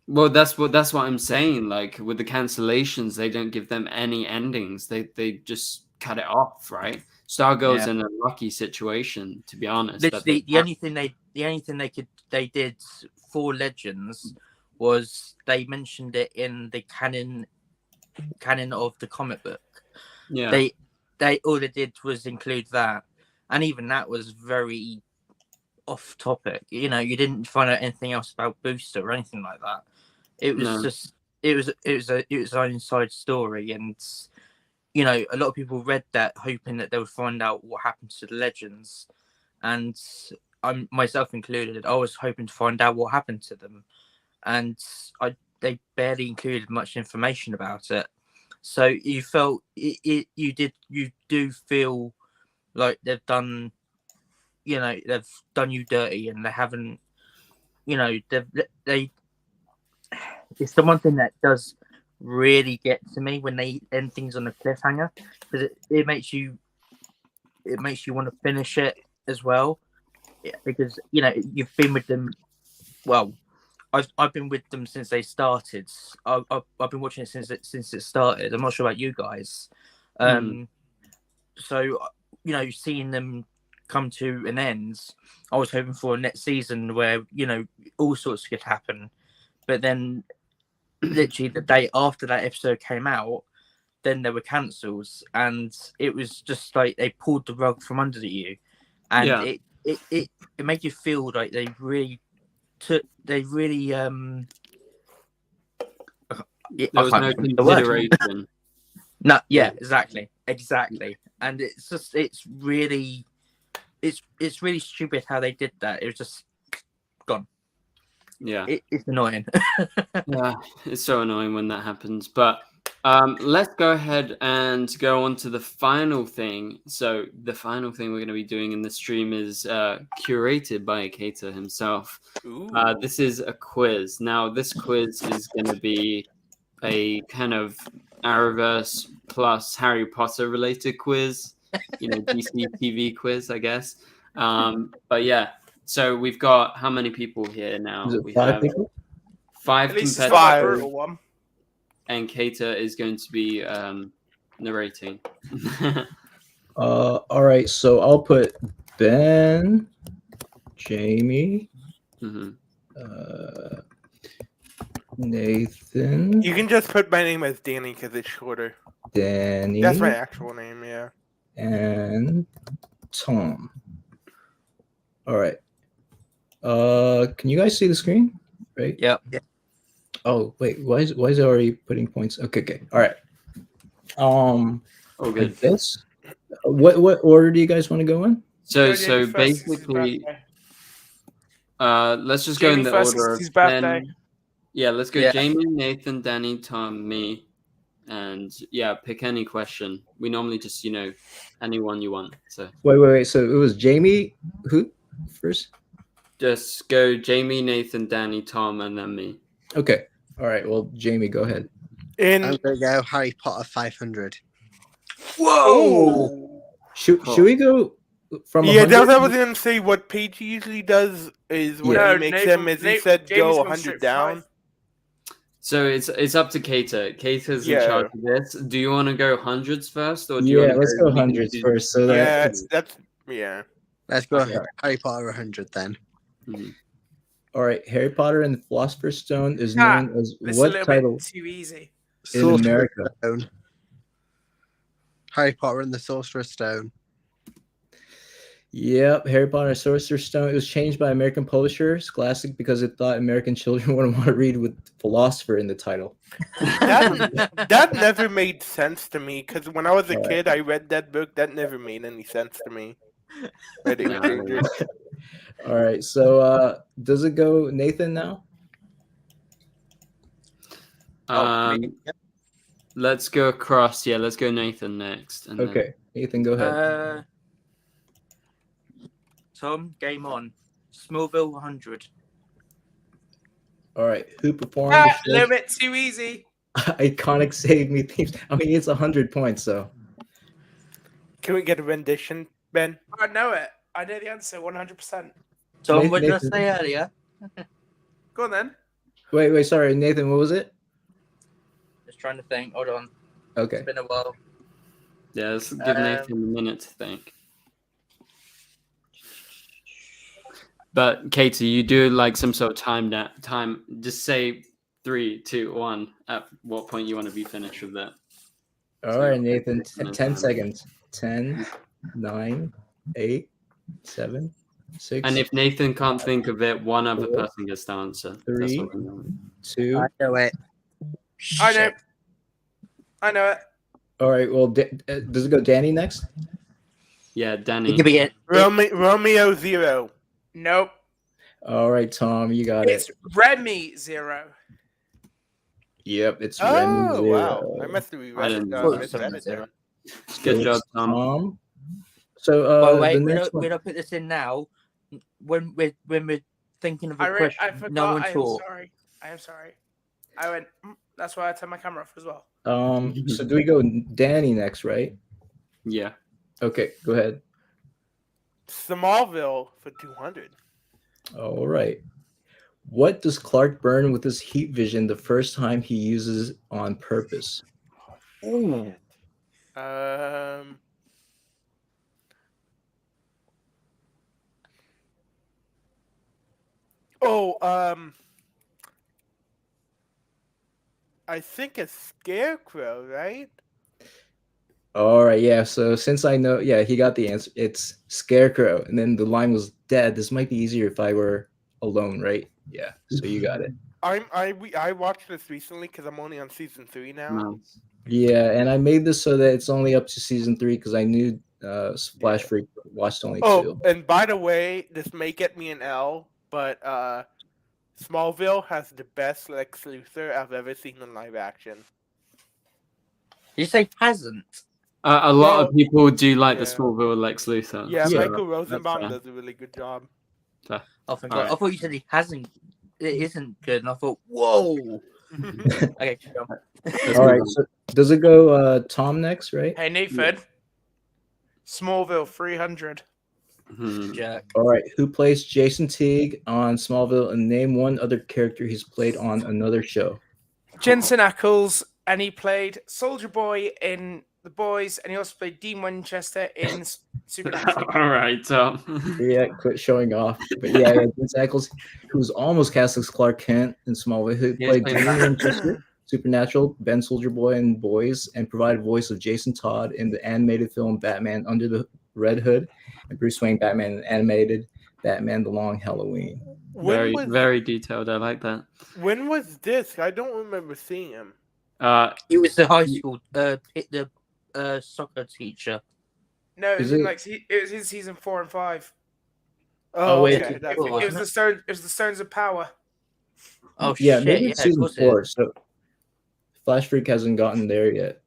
Well, that's what I'm saying. Like with the cancellations, they don't give them any endings. They just cut it off, right? Stargirl's in a lucky situation, to be honest. Literally, the only thing they did for Legends was they mentioned it in the canon of the comic book. Yeah. They all they did was include that. And even that was very off topic. You know, you didn't find out anything else about Booster or anything like that. It was just it was an inside story, and you know, a lot of people read that hoping that they would find out what happened to the Legends, and I'm myself included. I was hoping to find out what happened to them, and they barely included much information about it. So you felt you do feel like they've done you dirty, and they haven't, you know, they it's the one thing that does really get to me when they end things on a cliffhanger, because it makes you want to finish it as well, because you know you've been with them. Well, I've been with them since they started. I've been watching it since it started. I'm not sure about you guys. So you know, seeing them come to an end, I was hoping for a next season where, you know, all sorts could happen. But then literally the day after that episode came out, then there were cancels, and it was just like they pulled the rug from under you, and it made you feel like they really there was no consideration. No, exactly, and it's really stupid how they did that. It was just gone. Yeah, it's annoying. Yeah, it's so annoying when that happens. But let's go ahead and go on to the final thing. So the final thing we're going to be doing in the stream is curated by Keita himself. This is a quiz. Now, this quiz is going to be a kind of Arrowverse plus Harry Potter related quiz, you know, DCTV quiz, I guess. But yeah, so we've got how many people here now? We have people? 5 At least competitors, one. and Keita is going to be narrating. All right, so I'll put Ben, Jamie, Nathan. You can just put my name as Danny because it's shorter. Danny. That's my actual name, yeah. And Tom. All right. Can you guys see the screen? Right? Yep. Yeah. Oh, wait. Why is it already putting points? Okay. All right. Oh, good. I guess. What order do you guys want to go in? So Jamie first, it's his basically, birthday. let's just Jamie go in the first, order it's of his birthday. 10. Yeah, let's go Yeah. Jamie, Nathan, Danny, Tom, me, and yeah, pick any question. We normally just, anyone you want. So Wait. So it was Jamie who first? just go Jamie, Nathan, Danny, Tom, and then me. Okay. All right. Well, Jamie, go ahead. I'm gonna go Harry Potter 500. Whoa! Should we go from? Yeah, 100? that's what I was gonna say. What Paige usually does is when No, he makes Nathan- them, is he Nathan- said Jamie's go gone 100 straight down. 5. So it's up to Kater. Kater's in Yeah. charge of this. Do you want to go hundreds first, or do you Yeah, want to let's go hundreds first. So Yeah, that yeah. Let's go Okay. Harry Potter 100 then. all right. Harry Potter and the Philosopher's Stone is Ah, known as This what is a little title bit too easy. in Sorcerer's America? Stone. Harry Potter and the Sorcerer's Stone. Yep, Harry Potter and Sorcerer's Stone. It was changed by American publishers, Scholastic, because it thought American children wouldn't want to read with philosopher in the title. That never made sense to me because when I was a Alright. kid, I read that book. That never made any sense to me. But it No. did. All right, so does it go Nathan now? Let's go across. Yeah, let's go Nathan next. And then- Okay, Nathan, go ahead. Tom, game on. Smallville 100. All right, who performed A the little show? bit too easy. Iconic Save Me themes? I mean, it's 100 points, so. Can we get a rendition, Ben? I know it. I know the answer 100%. Tom, what did I Nathan- say earlier? Go on then. Wait, sorry, Nathan, what was it? Just trying to think. Hold on. Okay. It's been a while. Yeah, let's give Nathan a minute to think. But Katie, you do like some sort of time. Just say 3, 2, 1. At what point you want to be finished with that? All right, Nathan, 10 seconds. 10, 9, 8, 7, 6, And if Nathan can't think of it, one other 4, person gets to answer. That's 3, what we know. 2. I know it. I know it. All right, well, does it go Danny next? Yeah, Danny. It could be it. Romeo 0. Nope. All right, Tom, you got It's it. Remy 0. Yep, it's Oh, Remy wow. 0. I must have I read didn't it. know. Misread it then. Good job, Tom. So, By the way, the when next one. I put this in now, when we're thinking of a I question, forgot. no one I am thought. sorry. I am sorry. I went. That's why I turned my camera off as well. So do we go Danny next, right? Yeah. Okay, go ahead. Smallville for 200. All right. What does Clark burn with his heat vision the first time he uses on purpose? Ooh. I think a scarecrow, right? All right, yeah. So since I know, yeah, he got the answer. It's Scarecrow, and then the line was dead. This might be easier if I were alone, right? Yeah. So you got it. I watched this recently because I'm only on season 3 now. Nice. Yeah, and I made this so that it's only up to season 3 because I knew Splash Freak watched only 2. Oh, and by the way, this may get me an L, but Smallville has the best Lex Luthor I've ever seen in live action. You say hasn't? A lot of people do like the yeah. Smallville Lex Luthor. Yeah, Yeah, Michael Rosenbaum fair. does a really good job. Oh, thank Alright. God. I thought you said he hasn't. It isn't good, and I thought, whoa. Okay, go on. All right. So does it go Tom next, right? Hey, Nathan. Smallville 300. Jack. All right. Who plays Jason Teague on Smallville, and name one other character he's played on another show? Jensen Ackles, and he played Soldier Boy in The Boys, and he also played Dean Winchester in Supernatural. All right, Tom. Yeah, quit showing off. But yeah, Vince Ackles, who was almost cast as Clark Kent in Smallville, who played Dean Winchester, Supernatural, Ben Soldier Boy in Boys, and provided voice of Jason Todd in the animated film Batman Under the Red Hood, and Bruce Wayne Batman in animated Batman: The Long Halloween. Very detailed. I like that. When was this? I don't remember seeing him. He was the high school soccer teacher. No, it was in season 4 and 5. Oh wait, okay. It was the Stones. It was the Stones of Power. Oh yeah, shit! Maybe it's season 4. So Flash Freak hasn't gotten there yet.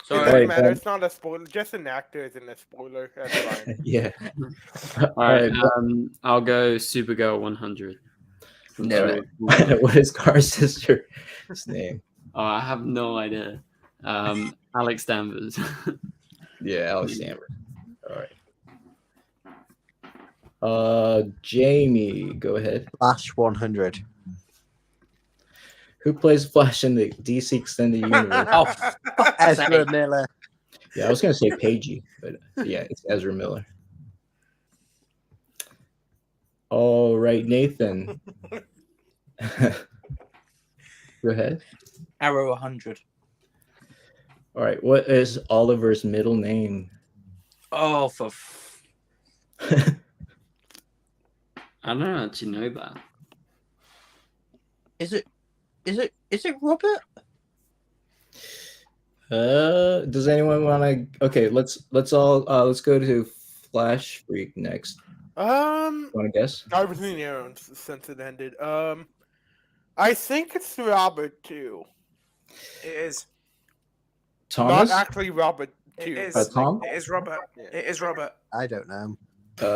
It doesn't matter. It's not a spoiler. Just an actor isn't a spoiler. That's fine. Yeah. All right. I'll go Supergirl 100. No. What is Car's sister's name? Oh, I have no idea. Alex Danvers. Yeah, Alex Danvers. All right. Jamie, go ahead. Flash 100. Who plays Flash in the DC Extended Universe? Ezra Miller. Yeah, I was going to say Pagey, but yeah, it's Ezra Miller. All right, Nathan. Go ahead. Arrow 100. All right, what is Oliver's middle name? Oh, for. I don't actually know that. Is it Robert? Does anyone want to? Okay, let's go to Flash Freak next. Want to guess? I was in there since it ended. I think it's Robert too. It is. Thomas? Not actually Robert too. It is. Tom? It is Robert. Yeah. It is Robert. I don't know.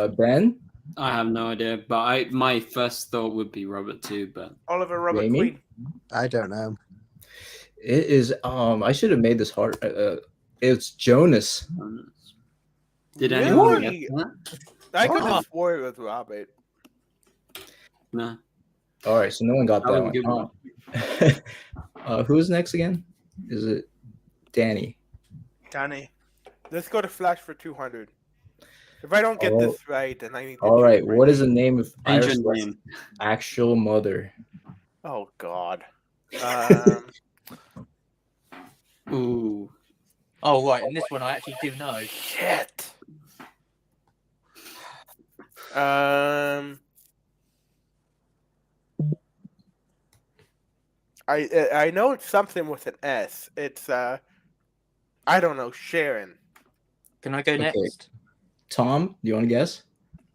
Ben? I have no idea, but my first thought would be Robert too, but Oliver Robert Jamie? Queen. I don't know. It is. I should have made this hard. It's Jonas. Did anyone Really? get that? I could have swore it was Robert. No. All right, so no one got That that was a good one. Who's next again? Is it Danny? Danny. Let's go to Flash for 200. If I don't get this right, then I need to. All right, what is the name of Iris West's name. actual mother? Oh God. Ooh. Oh right, and this one I actually do know. Shit. I know it's something with an S. It's I don't know, Sharon. Can I go next? Tom, do you want to guess?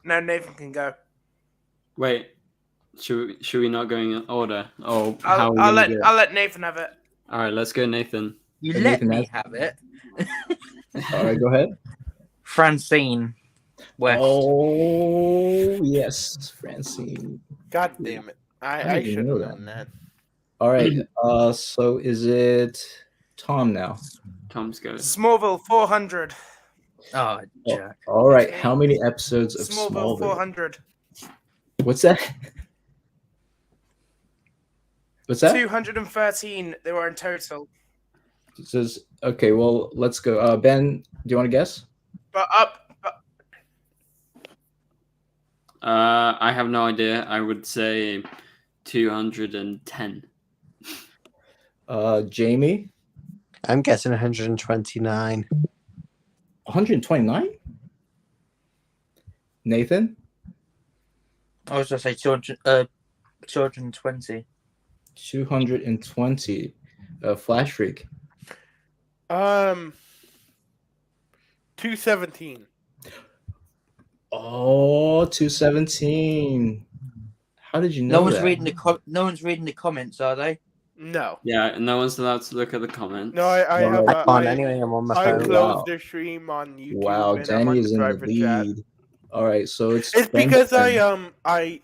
No, Nathan can go. Wait. Should we not go in order? Oh, I'll let Nathan have it. All right, let's go, Nathan. You Hey, let Nathan, me have it. All right, go ahead. Francine West. Oh yes, Francine. God damn it! I didn't should know have that. known that. All right. So is it Tom now? Tom's go. Smallville 400. Oh, Jack. All right. How many episodes of Smallville Smallville? 400. What's that? What's that? 213 they were in total. It says, okay, well, let's go. Ben, do you want to guess? I have no idea. I would say 210. Jamie? I'm guessing 129. 129? Nathan? I was going to say 220. 220. Flash Freak? 217. Oh, 217. How did you know No one's that? no one's reading the comments, are they? No. Yeah, no one's allowed to look at the comments. No, I have. I can't anyway. I'm on my I phone. closed the stream on YouTube. Wow, and I'm on Danny is in the private chat. lead. All right, so it's because Ben. I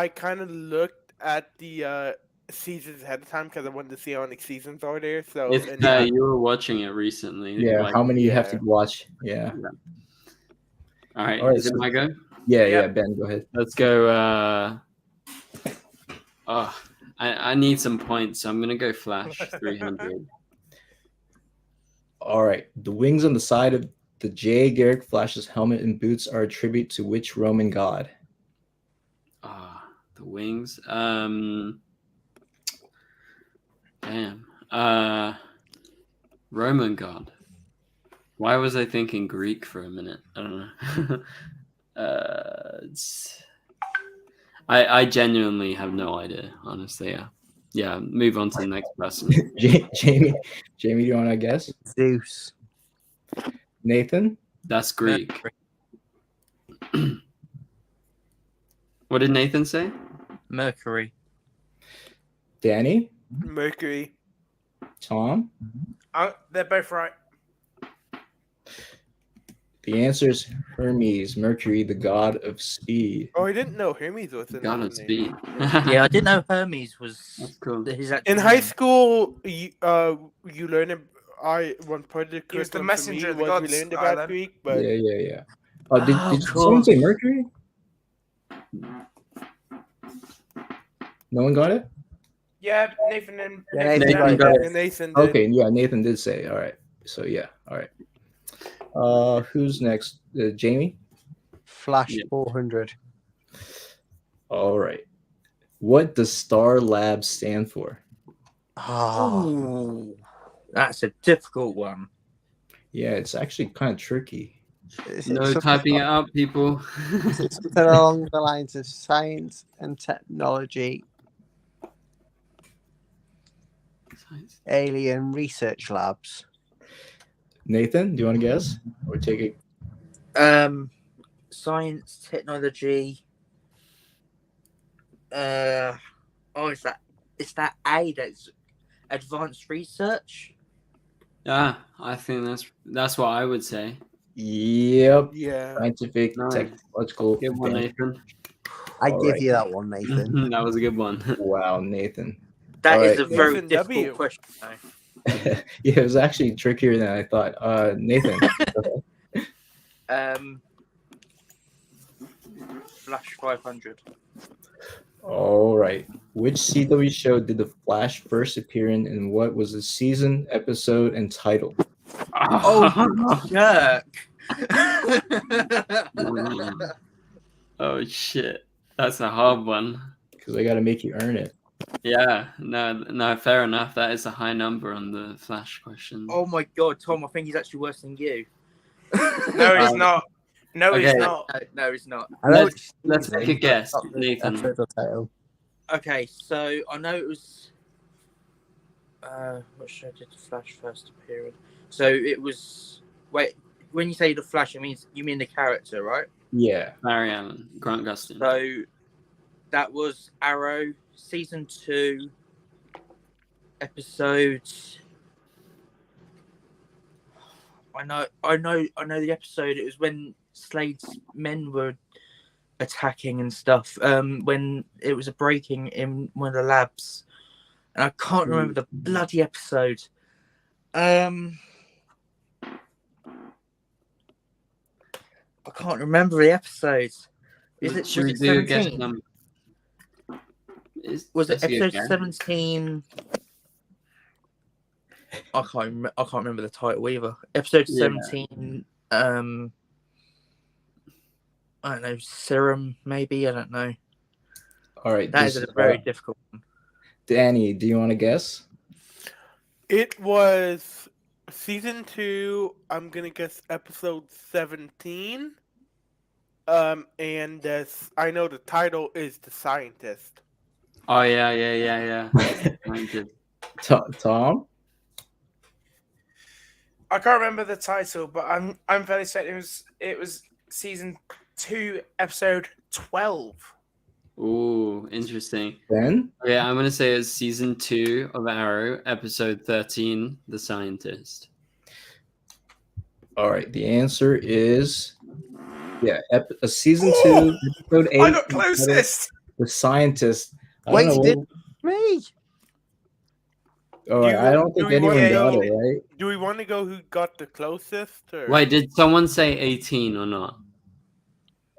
kind of looked at the seasons ahead of time because I wanted to see how many seasons are there. So If you were watching it recently. Yeah, like, how many you have to watch? Yeah. All right, All right, is it so- my go? Yeah, Ben, go ahead. Let's go. I need some points, so I'm gonna go Flash 300. All right. The wings on the side of the J. Garrick Flash's helmet and boots are a tribute to which Roman god? The wings. Damn. Roman god. Why was I thinking Greek for a minute? I don't know. I genuinely have no idea, honestly. Yeah. Move on to the next person. Jamie, do you want to guess? Zeus. Nathan? That's Greek. What did Nathan say? Mercury. Danny? Mercury. Tom? They're both right. The answer is Hermes, Mercury, the god of speed. Oh, I didn't know Hermes was in God of speed. Yeah, I didn't know Hermes was. That's cool. His In high school, you learn. One part of the He was the curriculum messenger for me of the was gods, we learned Alan. about Greek, but Yeah. Oh, did cool. someone say Mercury? No one got it? Yeah, Nathan and Yeah, Nathan. Nathan got it. and Nathan did. Okay, yeah, Nathan did say. All right. So yeah, all right. Who's next? Jamie? Flash Yeah. 400. All right. What does Star Labs stand for? Ooh, that's a difficult one. Yeah, it's actually kind of tricky. Is it No something typing it along- up, people. Is it something along the lines of science and technology, alien research labs? Nathan, do you want to guess or take it? Science, technology. It's that A that's advanced research. Yeah, I think that's what I would say. Yep. Yeah. Scientific, Nice. technological. Good one, Nathan. I All give right. you that one, Nathan. That was a good one. Wow, Nathan. That All is right. a very Nathan difficult W. question. Though. Yeah, it was actually trickier than I thought. Nathan. Flash 500. All right. Which CW show did the Flash first appear in, and what was the season, episode, and title? Oh, jerk. Oh shit, that's a hard one. Because I got to make you earn it. Yeah, no, fair enough. That is a high number on the Flash question. Oh my god, Tom, I think he's actually worse than you. No, he's not. No, he's Okay. not. No, he's not. I know Let's take a guess, Not the Nathan. episode or title. Okay, so I know it was. What show did the Flash first appear in? So it was. Wait, when you say the Flash, you mean the character, right? Yeah. Barry Allen, Grant Gustin. So that was Arrow season 2, episode. I know the episode. It was when Slade's men were attacking and stuff. When it was a breaking in one of the labs, and I can't remember the bloody episode. I can't remember the episode. Was it 17? Was it episode 17? I can't remember the title either. Episode 17. I don't know. Serum, maybe. I don't know. All right. That is a very difficult one. Danny, do you want to guess? It was season 2. I'm gonna guess episode 17. And I know the title is The Scientist. Oh yeah. Tom? I can't remember the title, but I'm fairly certain it was season 2, episode 12. Ooh, interesting. Ben? Yeah, I'm gonna say it's season 2 of Arrow, episode 13, The Scientist. All right. The answer is season 2, episode 8. I got closest. The Scientist. I Wait, don't know did what- me? All right. I don't think do we anyone wanna got go- it, right? Do we want to go who got the closest? Or? Wait, did someone say 18 or not?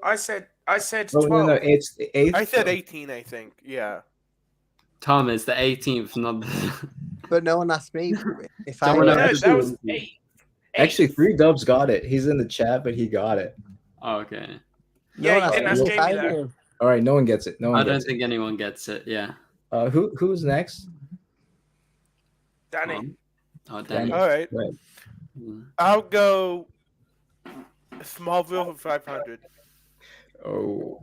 I said Oh, 12. no, it's the 8th. I said 18, I think. Yeah. Tom, it's the 18th, not the... But no one asked me if I Someone No, else. guessed. that was 8. Actually, 3Dubs got it. He's in the chat, but he got it. Oh, okay. Yeah, he didn't ask Jamie though. All right, no one gets it. I don't think anyone gets it. Yeah. Who's next? Danny. Oh, Danny. All right. I'll go Smallville for 500. Oh.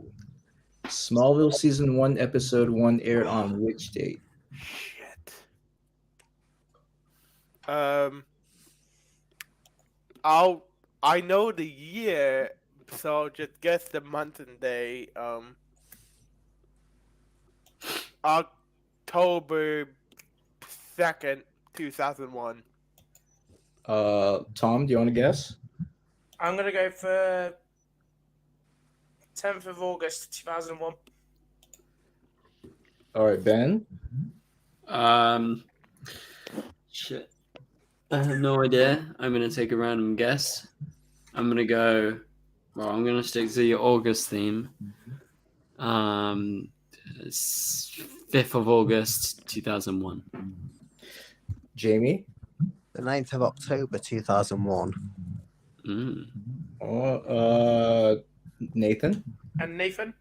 Smallville season 1, episode 1 aired on which date? Shit. I know the year, so just guess the month and day. October 2nd, 2001. Tom, do you want to guess? I'm gonna go for 10th of August, 2001. All right, Ben. Shit. I have no idea. I'm gonna take a random guess. I'm gonna go. Well, I'm gonna stick to the August theme. 5th of August, 2001. Jamie. The 9th of October, 2001. Nathan. And Nathan.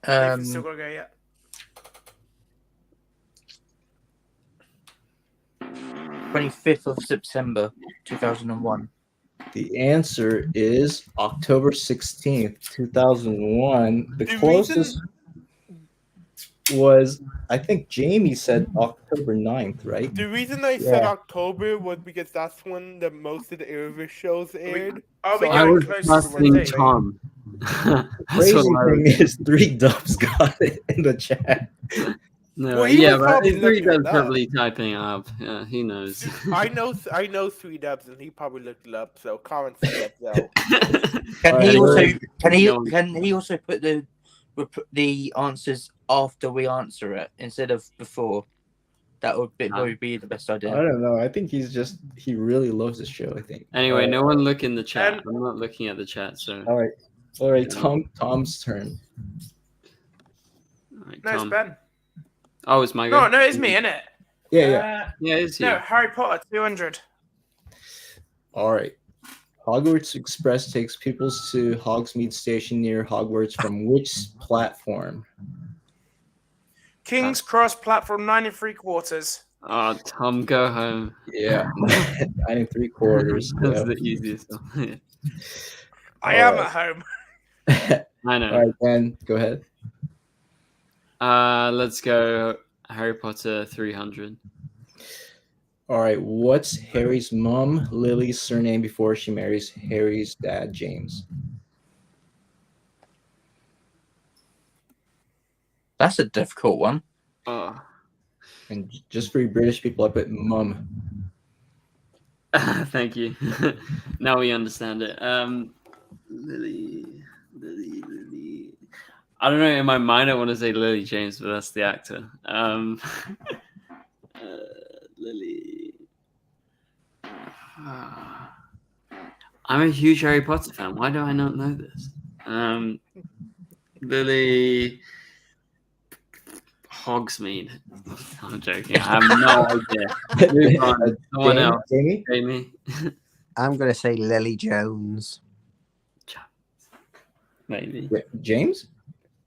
Um, Nathan's still gotta go yet. 25th of September, 2001. The answer is October 16th, 2001. The closest was, I think Jamie said October 9th, right? The reason I said October was because that's when the most of the Arrowverse shows aired. I was trusting Tom. Crazy thing is 3Dubs got it in the chat. No, yeah, but 3Dubs probably typing up. Yeah, he knows. I know 3Dubs, and he probably looked it up. So comment 3Dubs out. Can he also put the answers after we answer it instead of before? That would probably be the best idea. I don't know. I think he really loves the show, I think. Anyway, no one look in the chat. I'm not looking at the chat, so. All right, Tom's turn. All right, No, it's Tom. Ben. Oh, it's my go? No, it's me, innit? Yeah. Yeah, it's you. No, Harry Potter 200. All right. Hogwarts Express takes pupils to Hogsmeade Station near Hogwarts from which platform? King's Cross platform 9 3/4. Oh, Tom, go home. Yeah, 9 3/4. That's the easiest one. I am at home. I know. All right, Ben, go ahead. Let's go Harry Potter 300. All right, what's Harry's mom, Lily's surname before she marries Harry's dad, James? That's a difficult one. And just for you British people, I put mum. Thank you. Now we understand it. Lily. I don't know. In my mind, I want to say Lily James, but that's the actor. Lily. I'm a huge Harry Potter fan. Why do I not know this? Lily Hogsmeade. I'm joking. I have no idea. Move on. Someone else. Jamie. I'm going to say Lily Jones. Maybe. James?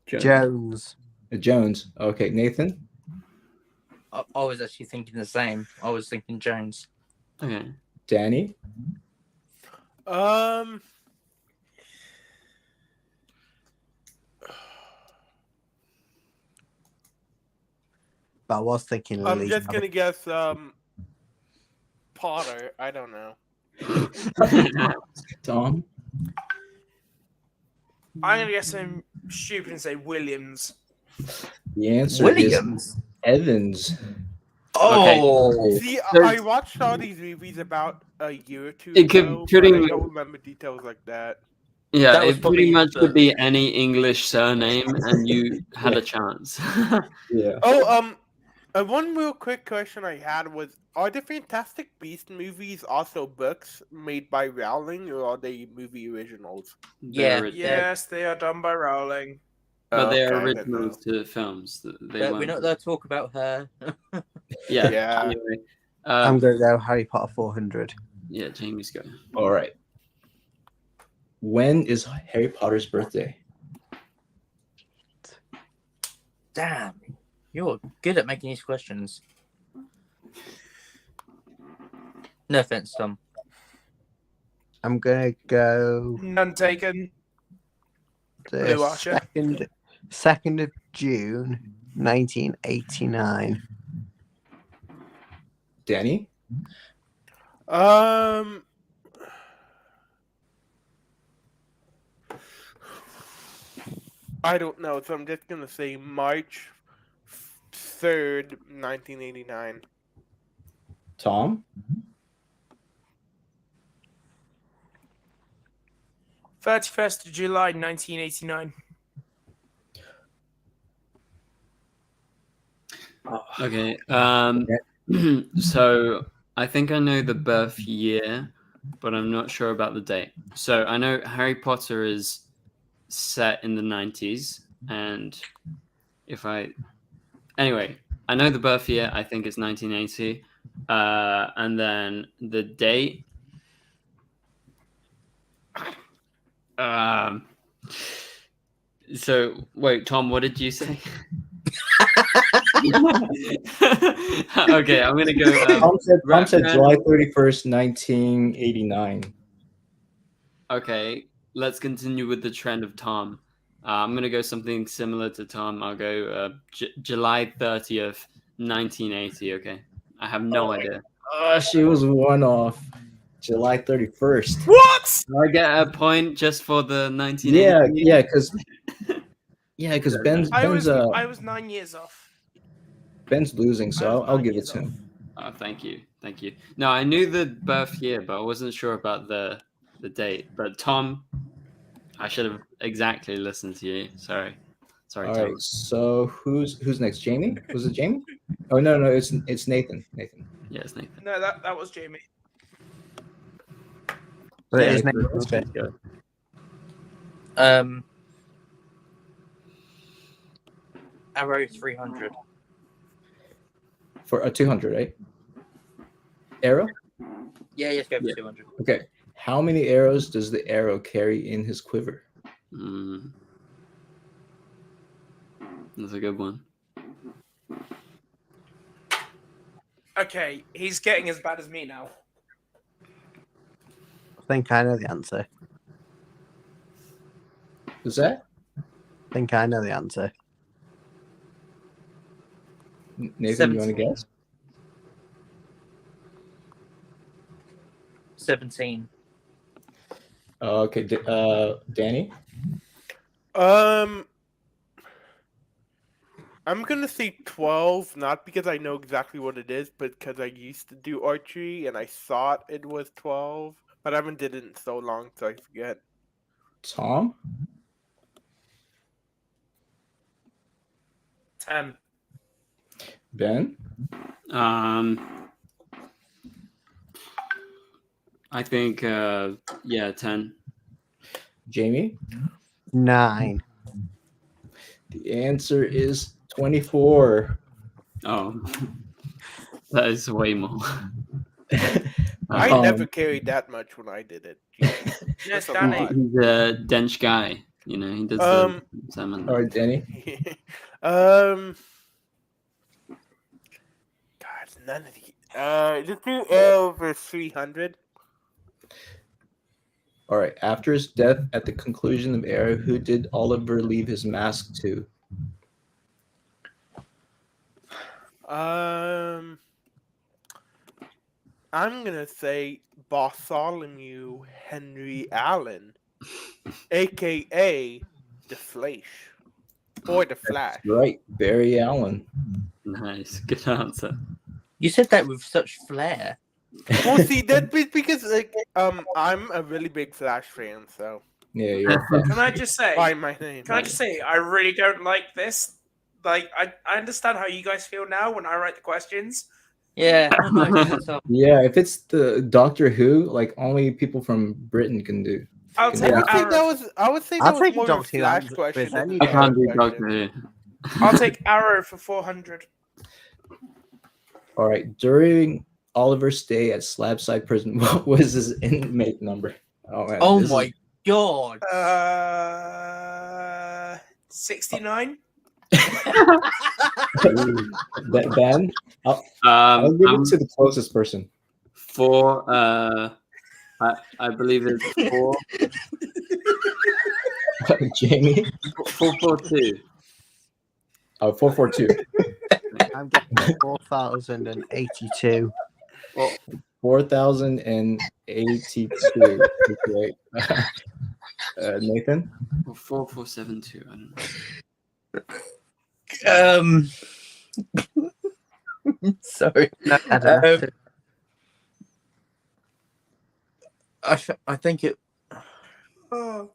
Jones. Jones. Okay, Nathan? I was actually thinking the same. I was thinking Jones. Okay. Danny? But I was thinking Lily. I'm just going to guess Potter. I don't know. Tom? I'm going to guess something stupid and say Williams. The answer Williams? is Evans. Oh! Okay. See, I watched all these movies about a year or two It could ago, pretty but I much- don't remember details like that. Yeah, That was it pretty probably much the- could be any English surname, and you had a chance. Yeah. Oh, one real quick question I had was: are the Fantastic Beasts movies also books made by Rowling, or are they movie originals? Yeah. They're- Yes, they are done by Rowling. but they are Okay, originals to films. They But weren't. we're not there to talk about her. Yeah. Yeah. Anyway, I'm going to go Harry Potter 400. Yeah, Jamie's going. All right. When is Harry Potter's birthday? Damn, you're good at making these questions. No offense, Tom. I'm going to go None taken. Blue Archer. 2nd of June, 1989. Danny? I don't know, so I'm just gonna say March 3rd, 1989. Tom? 31st of July, 1989. Okay. So I think I know the birth year, but I'm not sure about the date. So I know Harry Potter is set in the 90s, and anyway, I know the birth year. I think it's 1980, and then the date. So wait, Tom, what did you say? Okay, I'm gonna go. Tom said July 31st, 1989. Okay, let's continue with the trend of Tom. I'm gonna go something similar to Tom. I'll go July 30th, 1980. Okay, I have no idea. She was one off. July 31st. What? Do I get a point just for the 1980? Yeah, because Ben's I was 9 years off. Ben's losing, so I'll give it to him. Oh, thank you. No, I knew the birth year, but I wasn't sure about the date. But Tom, I should have exactly listened to you. Sorry, All Tom. right, so who's next? Jamie? Was it Jamie? Oh no, it's Nathan. Yeah, it's Nathan. No, that was Jamie. But Yeah, it is Nathan's birthday. Arrow 300. For a 200, right? Arrow? Yeah, let's go for 200. Okay. How many arrows does the arrow carry in his quiver? That's a good one. Okay, he's getting as bad as me now. I think I know the answer. Is that? I think I know the answer. Nathan, 17. you want to guess? 17. Okay, Danny? I'm gonna say 12, not because I know exactly what it is, but because I used to do archery and I thought it was 12, but I haven't did it in so long, so I forget. Tom? 10. Ben? I think 10. Jamie? 9. The answer is 24. Oh, that is way more. I never carried that much when I did it. Yes, That's a Danny. lot. He's a dense guy, you know. He does the salmon. All right, Danny. God, none of these. Just do Arrowverse 300. All right. After his death, at the conclusion of Arrow, who did Oliver leave his mask to? I'm gonna say Bartholomew Henry Allen, aka the Flash, or the Flash. Right, Barry Allen. Nice, good answer. You said that with such flair. Well, see, that's because I'm a really big Flash fan, so. Yeah, you're Can I just say? By my name. Can I just say I really don't like this. Like I understand how you guys feel now when I write the questions. Yeah. No, Yeah, if it's the Doctor Who, like only people from Britain can do. I'll can take do I it. would say I'll that was take more of a Doctor Who Flash answer question. with than any a I can't do Flash Doctor question. Who. I'll take Arrow for 400. All right, during Oliver stay at Slabside Prison? What was his inmate number? Oh man. Oh my god. 69. Ben, I'll give it to the closest person. I believe it's 4. Jamie. 442. Oh, 442. I'm getting 4,082. 4,082. Okay. Nathan? 4472. I don't know. Sorry. I don't know. I think it. Oh.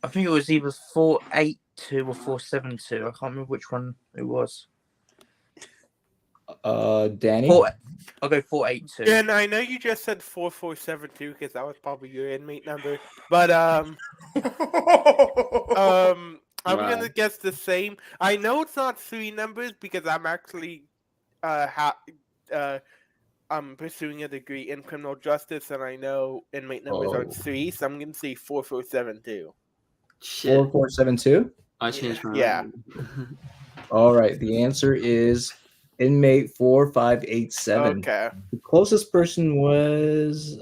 I think it was either 482 or 472. I can't remember which one it was. Danny? I'll go 482. Yeah, and I know you just said 4472 because that was probably your inmate number. But I'm gonna guess the same. I know it's not 3 numbers because I'm actually I'm pursuing a degree in criminal justice, and I know inmate numbers aren't 3, so I'm gonna say 4472. Shit. 4472? I changed my mind. All right. The answer is inmate 4587. Okay. The closest person was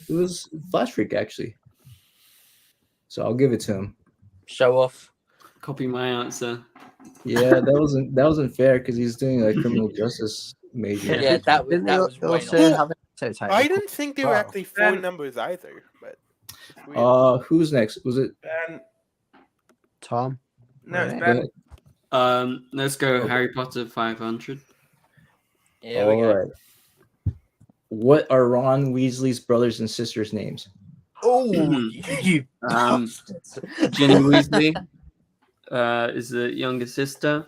it was Flash Freak actually. So I'll give it to him. Show off. Copy my answer. Yeah, that wasn't fair because he's doing like criminal justice major. Yeah, that was way off. I didn't think there were actually 4 numbers either, but who's next? Was it Tom? No, it's Ben. Let's go Harry Potter 500. Yeah, all right. What are Ron Weasley's brothers and sisters' names? Oh, you bastards. Ginny Weasley is the younger sister.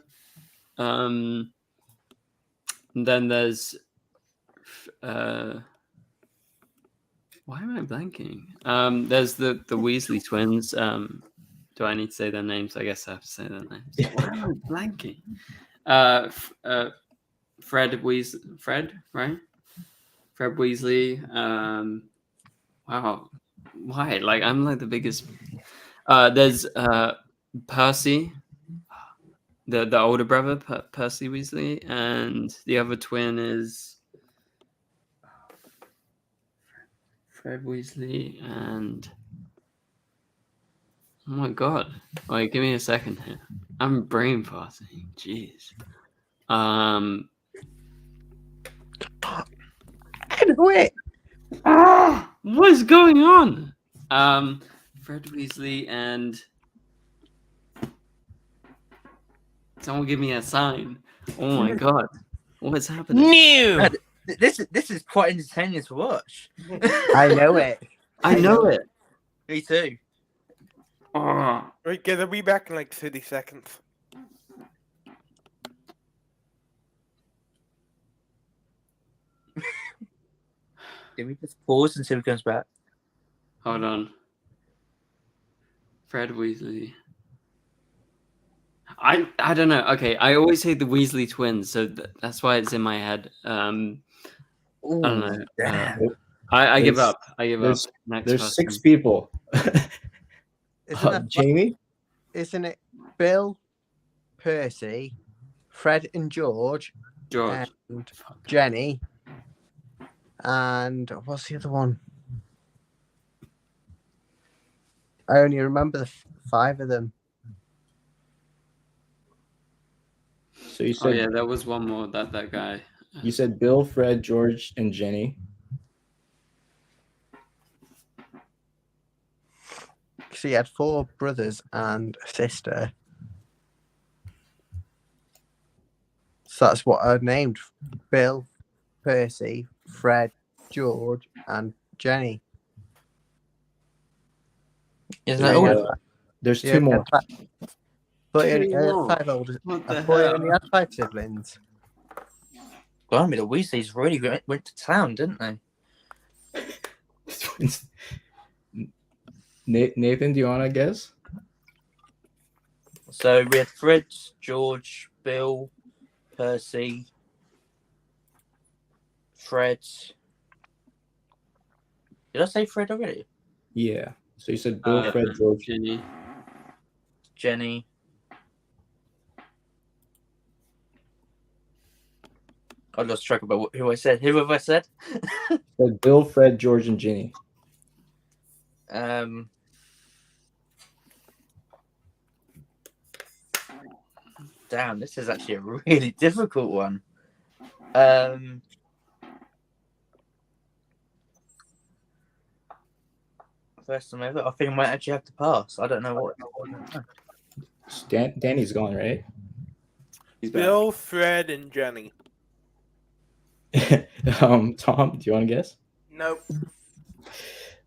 And then there's why am I blanking? There's the Weasley twins. Do I need to say their names? I guess I have to say their names. Why am I blanking? Fred Weasley. Fred, right? Fred Weasley. Wow. Why? Like I'm like the biggest. There's Percy, the older brother, Percy Weasley, and the other twin is Fred Weasley and. Oh my god. Wait, give me a second here. I'm brain farting. Jeez. I know it. What is going on? Fred Weasley and someone give me a sign. Oh my god. What is happening? New. This is quite entertaining to watch. I know it. I know it. Me too. Oh. Right, guys, I'll be back in like 30 seconds. Can we just pause until he comes back? Hold on. Fred Weasley. I don't know. Okay, I always say the Weasley twins, so that's why it's in my head. I don't know. I give up. I give up. There's 6 people. Jamie? Isn't it Bill, Percy, Fred and George, and Jenny, and what's the other one? I only remember the 5 of them. So you said, yeah, there was one more. That guy. You said Bill, Fred, George, and Jenny. So he had 4 brothers and a sister. So that's what I named: Bill, Percy, Fred, George, and Jenny. Isn't that all? There's 2 more. But he only had 5 older. I thought he only had 5 siblings. Well, I mean, the Weasleys really went to town, didn't they? Nathan, do you want to guess? So we had Fred, George, Bill, Percy, Fred. Did I say Fred already? Yeah. So you said Bill, Fred, George, Jenny. I lost track about who I said. Who have I said? Bill, Fred, George, and Ginny. Damn, this is actually a really difficult one. First time ever. I think I might actually have to pass. I don't know what. Danny's gone, right? He's back. Bill, Fred, and Jenny. Tom, do you want to guess? Nope.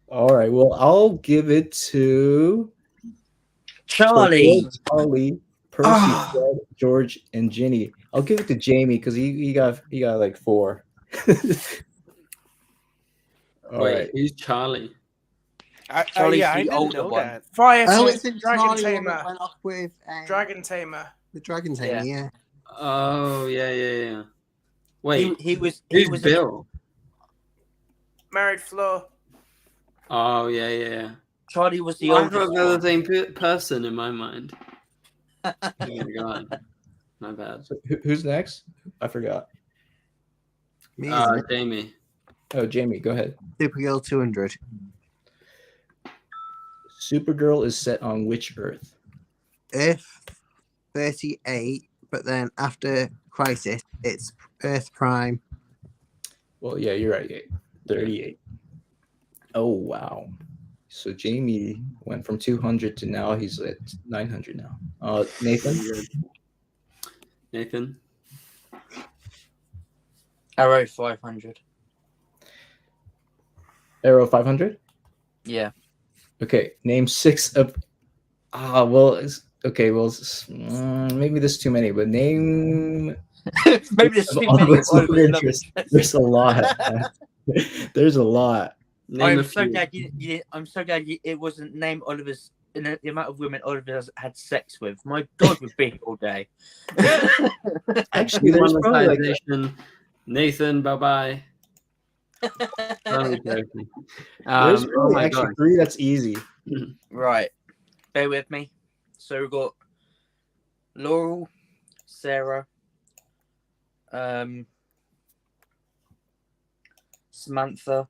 All right. Well, I'll give it to Charlie. Charlie, Percy, Fred, George, and Ginny. I'll give it to Jamie because he got like 4. All Wait, right. who's Charlie? Charlie's I the didn't older know one. that. Fire Isn't Dragon Charlie one Tamer. that went off with Dragon Tamer. the Dragon Tamer? Yeah. Oh, yeah. Wait, He was who's Bill? Married Flo. Oh, yeah. Charlie was the I oldest thought they were one. the same person in my mind. Oh my god, my bad. So who's next? I forgot. Me, isn't it? Jamie. Oh, Jamie, go ahead. Supergirl 200. Supergirl is set on which Earth? Earth 38, but then after Crisis, it's Earth Prime. Well, yeah, you're right. 38. Oh, wow. So Jamie went from 200 to now he's at 900 now. Nathan? Arrow 500. Arrow 500? Yeah. Okay, name 6 of... maybe there's too many, but name... Maybe there's too all many. that's of interest. There's a lot. There's a lot. Name a I'm so few. glad I'm so glad it wasn't named Oliver's. In the amount of women Oliver has had sex with. My God, would be here all day. Actually, there's probably like... Monetization. Nathan, bye-bye. Only joking. There's Oh really my actually god. 3 that's easy. Right. Bear with me. So we've got Laurel, Sarah, Samantha,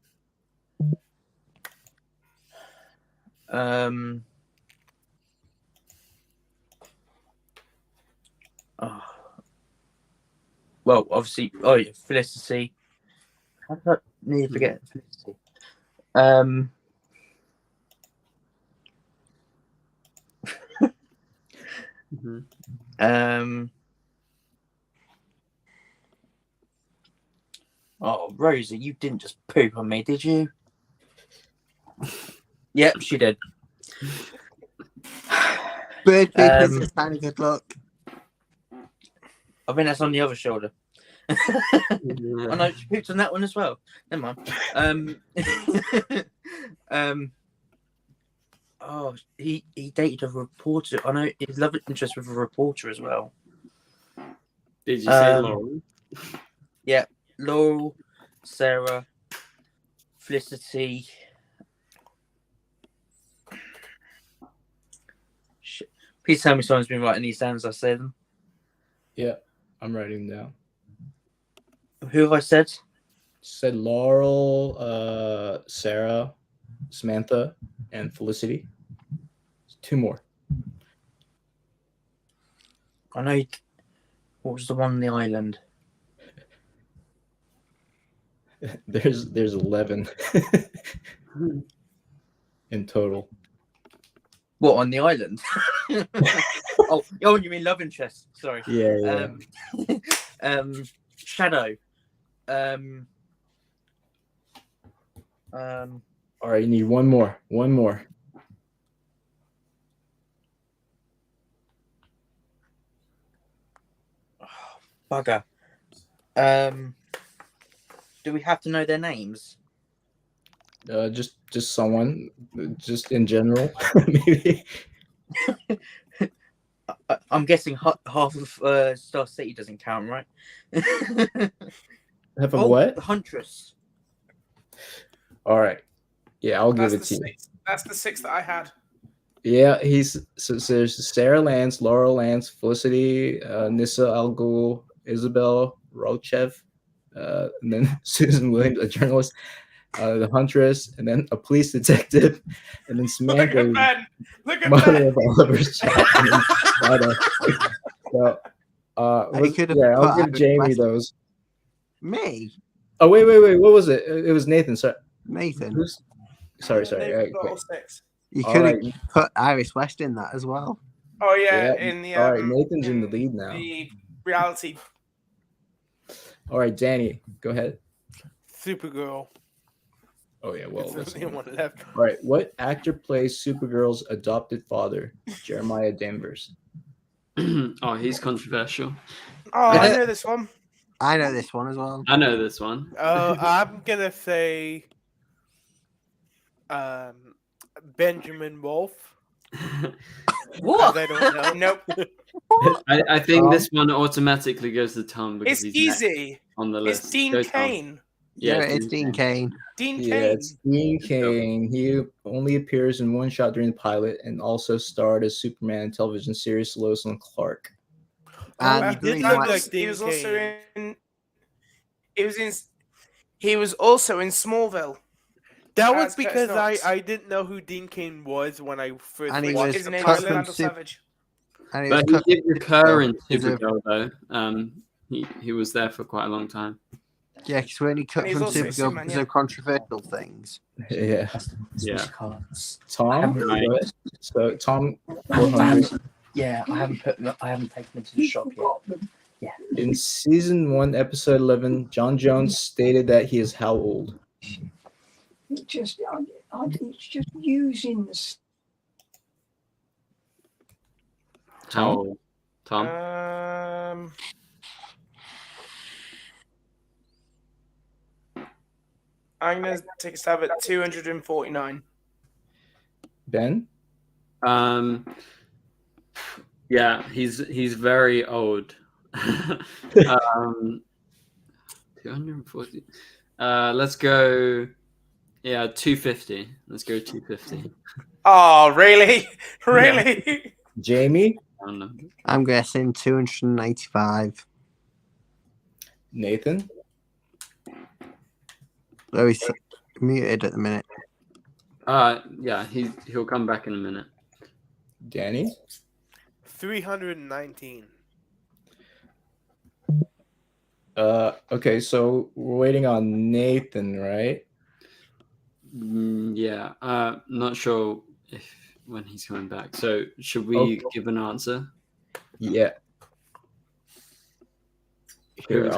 well, obviously, Felicity. How did I need to forget Felicity? Oh, Rosie, you didn't just poop on me, did you? Yep, she did. Bird Papers is kind of good luck. I think that's on the other shoulder. Oh no, she pooped on that one as well. Never mind. Oh, he dated a reporter. I know his love interest with a reporter as well. Did you say Laurel? Yeah, Laurel, Sarah, Felicity. Please tell me someone's been writing these down as I say them. Yeah, I'm writing them down. Who have I said? Said Laurel, Sarah, Samantha, and Felicity. 2 more. I know. What was the one on the island? There's 11 in total. What, on the island? oh, you mean love interest? Sorry. Yeah. Shadow. All right, you need one more. Bugger. Do we have to know their names? Just someone, just in general, maybe. I'm guessing half of Star City doesn't count, right? Have a what? The Huntress. All right. Yeah, I'll give That's it to you. That's the 6 that I had. Yeah, so there's Sarah Lance, Laura Lance, Felicity, Nissa Al Ghul, Isabel Rochev, and then Susan Williams, a journalist, the Huntress, and then a police detective, and then Samantha, Look at Ben. Look at mother Ben. of Oliver's child. So, I'll give Jamie those. Me? Oh wait! What was it? It was Nathan. Sorry, Nathan. Sorry. They've got all 6. You could have put Iris West in that as well. Oh yeah, in the all right. Nathan's in the lead now. The reality. All right, Danny, go ahead. Supergirl. Oh yeah, well. It's the only one left. All right, what actor plays Supergirl's adopted father, Jeremiah Danvers? Oh, he's controversial. Oh, I know this one. I know this one as well. I know this one. I'm gonna say Benjamin Wolf. What? I don't know. Nope. I think this one automatically goes to Tom because It's he's easy. on the list. It's Dean Go, Tom. Cain. Yeah, it's Dean Cain. Dean Yeah, Cain. it's Dean Cain. He only appears in one shot during the pilot and also starred as Superman in television series Lois and Clark. And he did look like he Dean was also Cain. He was also in Smallville. That was As Curtis because Knox. I didn't know who Dean Cain was when I first And he watched was His name cut is from Orlando Sup- Savage. And But cut he did recur in He's a- Supergirl though. He was there for quite a long time. Yeah, because when he cut And he's from also Supergirl Superman, because yeah. of controversial things. Yeah. Yeah. Tom. Right. go ahead. So Tom, 400. Yeah, I haven't taken them to the shop yet. In season 1, episode 11, John Jones stated that he is how old? It's just using the How old? Tom? I'm gonna take a stab at 249. Ben? Yeah, he's very old. 240. Let's go. Yeah, 250. Let's go 250. Oh, really? Really? Jamie? I don't know. I'm guessing 295. Nathan? Though he's muted at the minute. Yeah, he'll come back in a minute. Danny? 319. Okay, so we're waiting on Nathan, right? Yeah, not sure when he's coming back. So should we give an answer? Yeah. Here,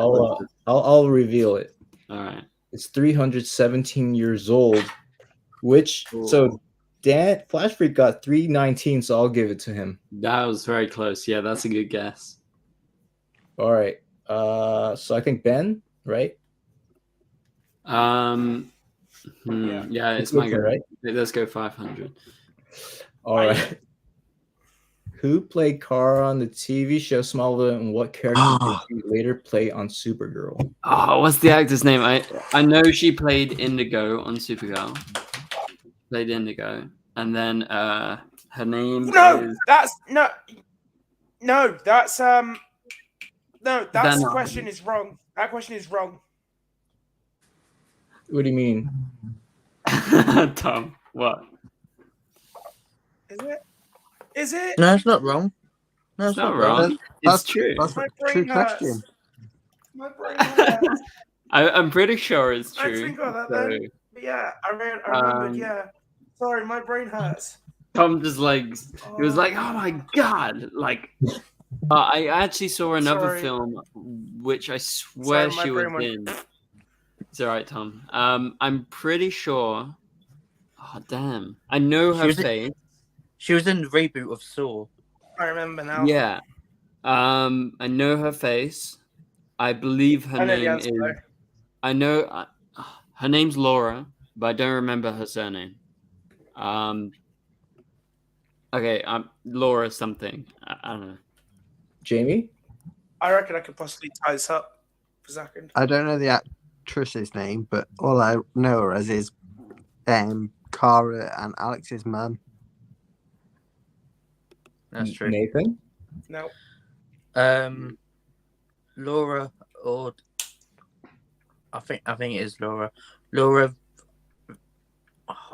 I'll reveal it. All right. It's 317 years old, which so Dan Flash Freak got 319, so I'll give it to him. That was very close. Yeah, that's a good guess. All right. So I think Ben, right? Yeah, it's good my for, go. right? Let's go 500. All right. Who played Kara on the TV show Smallville, and what character did she later play on Supergirl? Oh, what's the actor's name? I know she played Indigo on Supergirl. Played Indigo, and then her name is That's question is wrong. That question is wrong. What do you mean? Tom. What? Is it? Is it? No, it's not wrong. No, It's not wrong. It's true. That's My a brain true hurts. question. My brain hurts. I'm pretty sure it's I true. think about that So, then. But yeah, I remembered. Yeah. Sorry, my brain hurts. Tom just like he was like, oh my god, like. I actually saw another Sorry. film, which I swear Sorry, my she was brain went- in. It's all right, Tom. I'm pretty sure. Oh damn! I know her face. She was in the reboot of Saw. I remember now. Yeah. I know her face. I believe her I know the name answer, is. though. I know her name's Laura, but I don't remember her surname. Okay. Laura something. I don't know. Jamie? I reckon I could possibly tie this up. for a second. I don't know the actress's name, but all I know her as is Cara and Alex's mum. That's true. Nathan? No. Laura, or I think it is Laura. Laura.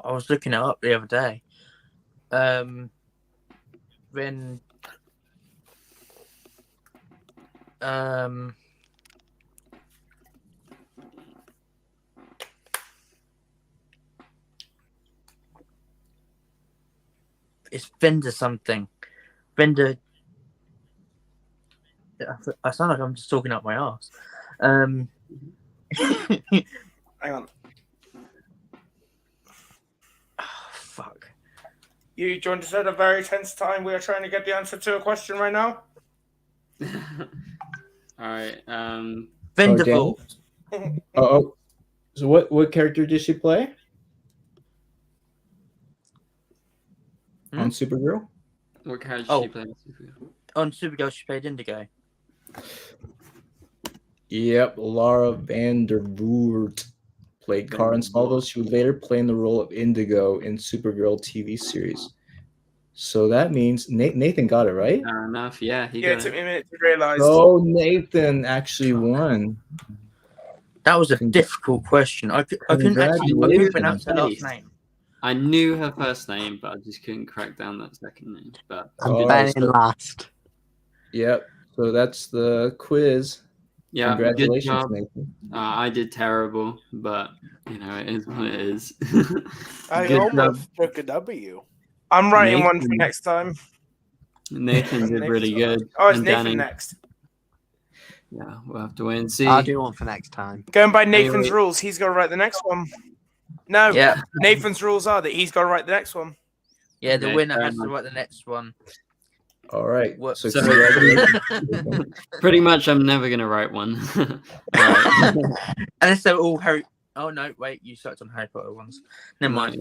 I was looking it up the other day. When it's Vendor something. Vendor. I sound like I'm just talking up my arse. Hang on. Oh, fuck. You joined us at a very tense time. We are trying to get the answer to a question right now. All right. Vendaval. Oh. So what character did she play? On Supergirl? What character did she play on Supergirl? On Supergirl, she played Indigo. Yep, Lara Vandervoort played Karen Salvo. She would later play in the role of Indigo in Supergirl TV series. So that means Nathan got it, right? Fair enough. Yeah, it took me a minute to realize. Oh, Nathan actually won. That was a difficult question. I couldn't pronounce her last name. I knew her first name, but I just couldn't crack down that second name. But I'm very last. Yep. So that's the quiz. Yeah, congratulations, good job. Nathan. I did terrible, but it is what it is. I almost took a W. I'm writing one for next time. Nathan did really good. Oh, it's and Nathan Danny. Next. Yeah, we'll have to wait and see. I'll do one for next time. Going by Nathan's rules, he's got to write the next one. No, yeah. Nathan's rules are that he's got to write the next one. Yeah, the winner has to write the next one. All right. So pretty much, I'm never going to write one. Right. Unless they're all Harry. Oh no! Wait, you searched on Harry Potter ones. Never mind.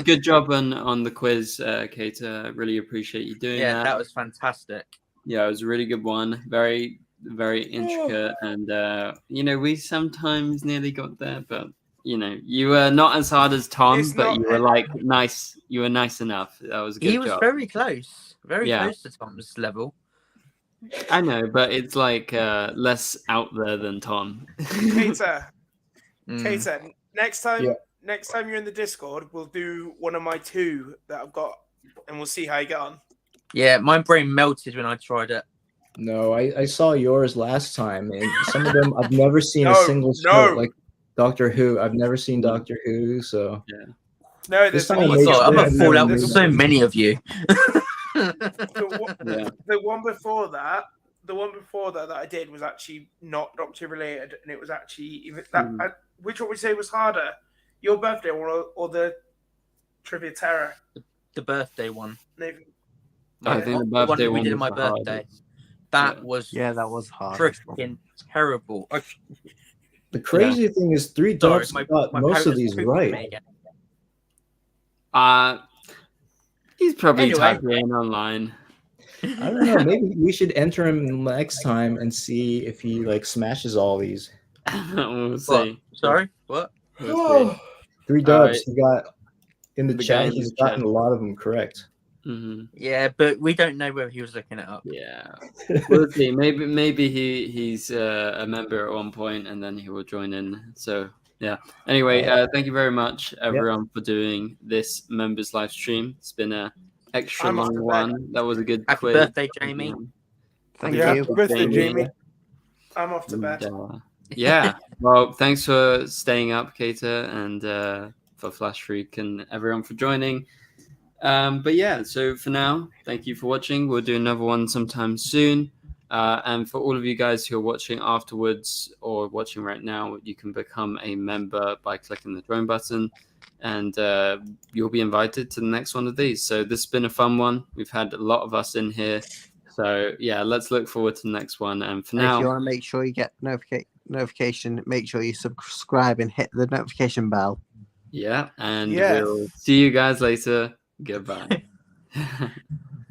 Good job on the quiz, Keita. I really appreciate you doing that. Yeah, that was fantastic. Yeah, it was a really good one. Very, very intricate, and we sometimes nearly got there, but you were not as hard as Tom, but you were nice. You were nice enough. That was a good job. He was very close, close to Tom's level. I know, but it's less out there than Tom. Keita, next time you're in the Discord, we'll do one of my two that I've got, and we'll see how you get on. Yeah, my brain melted when I tried it. No, I saw yours last time, and some of them I've never seen a single show like Doctor Who. I've never seen Doctor Who, so yeah. No, I'm gonna fall out with so many of you. The one before that that I did was actually not Doctor related, and it was actually which one would you say was harder, your birthday or the Trivia Terror? The birthday one. Nathan. I think the birthday one we did on my birthday. That was hard. Freaking terrible. The crazy thing is, 3 Dogs got most of these right. He's probably typing online. I don't know. Maybe we should enter him next time and see if he smashes all these. We'll see. Sorry, what? 3 Dogs. He got in the chat. He's gotten a lot of them correct. Mm-hmm. Yeah, but we don't know whether he was looking it up. Yeah, we'll see. Maybe he's a member at one point, and then he will join in. So yeah. Anyway, thank you very much, everyone, for doing this members live stream. It's been a extra long one. That was a good Happy quiz. birthday, Jamie. Thank you. Happy birthday, Jamie. I'm off to bed. Yeah. Well, thanks for staying up, Keita, and for Flash Freak and everyone for joining. But yeah, so for now, thank you for watching. We'll do another one sometime soon. And for all of you guys who are watching afterwards or watching right now, you can become a member by clicking the join button, and you'll be invited to the next one of these. So this has been a fun one. We've had a lot of us in here. So yeah, let's look forward to the next one. And for now, if you want to make sure you get notification, make sure you subscribe and hit the notification bell. Yeah, and we'll see you guys later. Goodbye.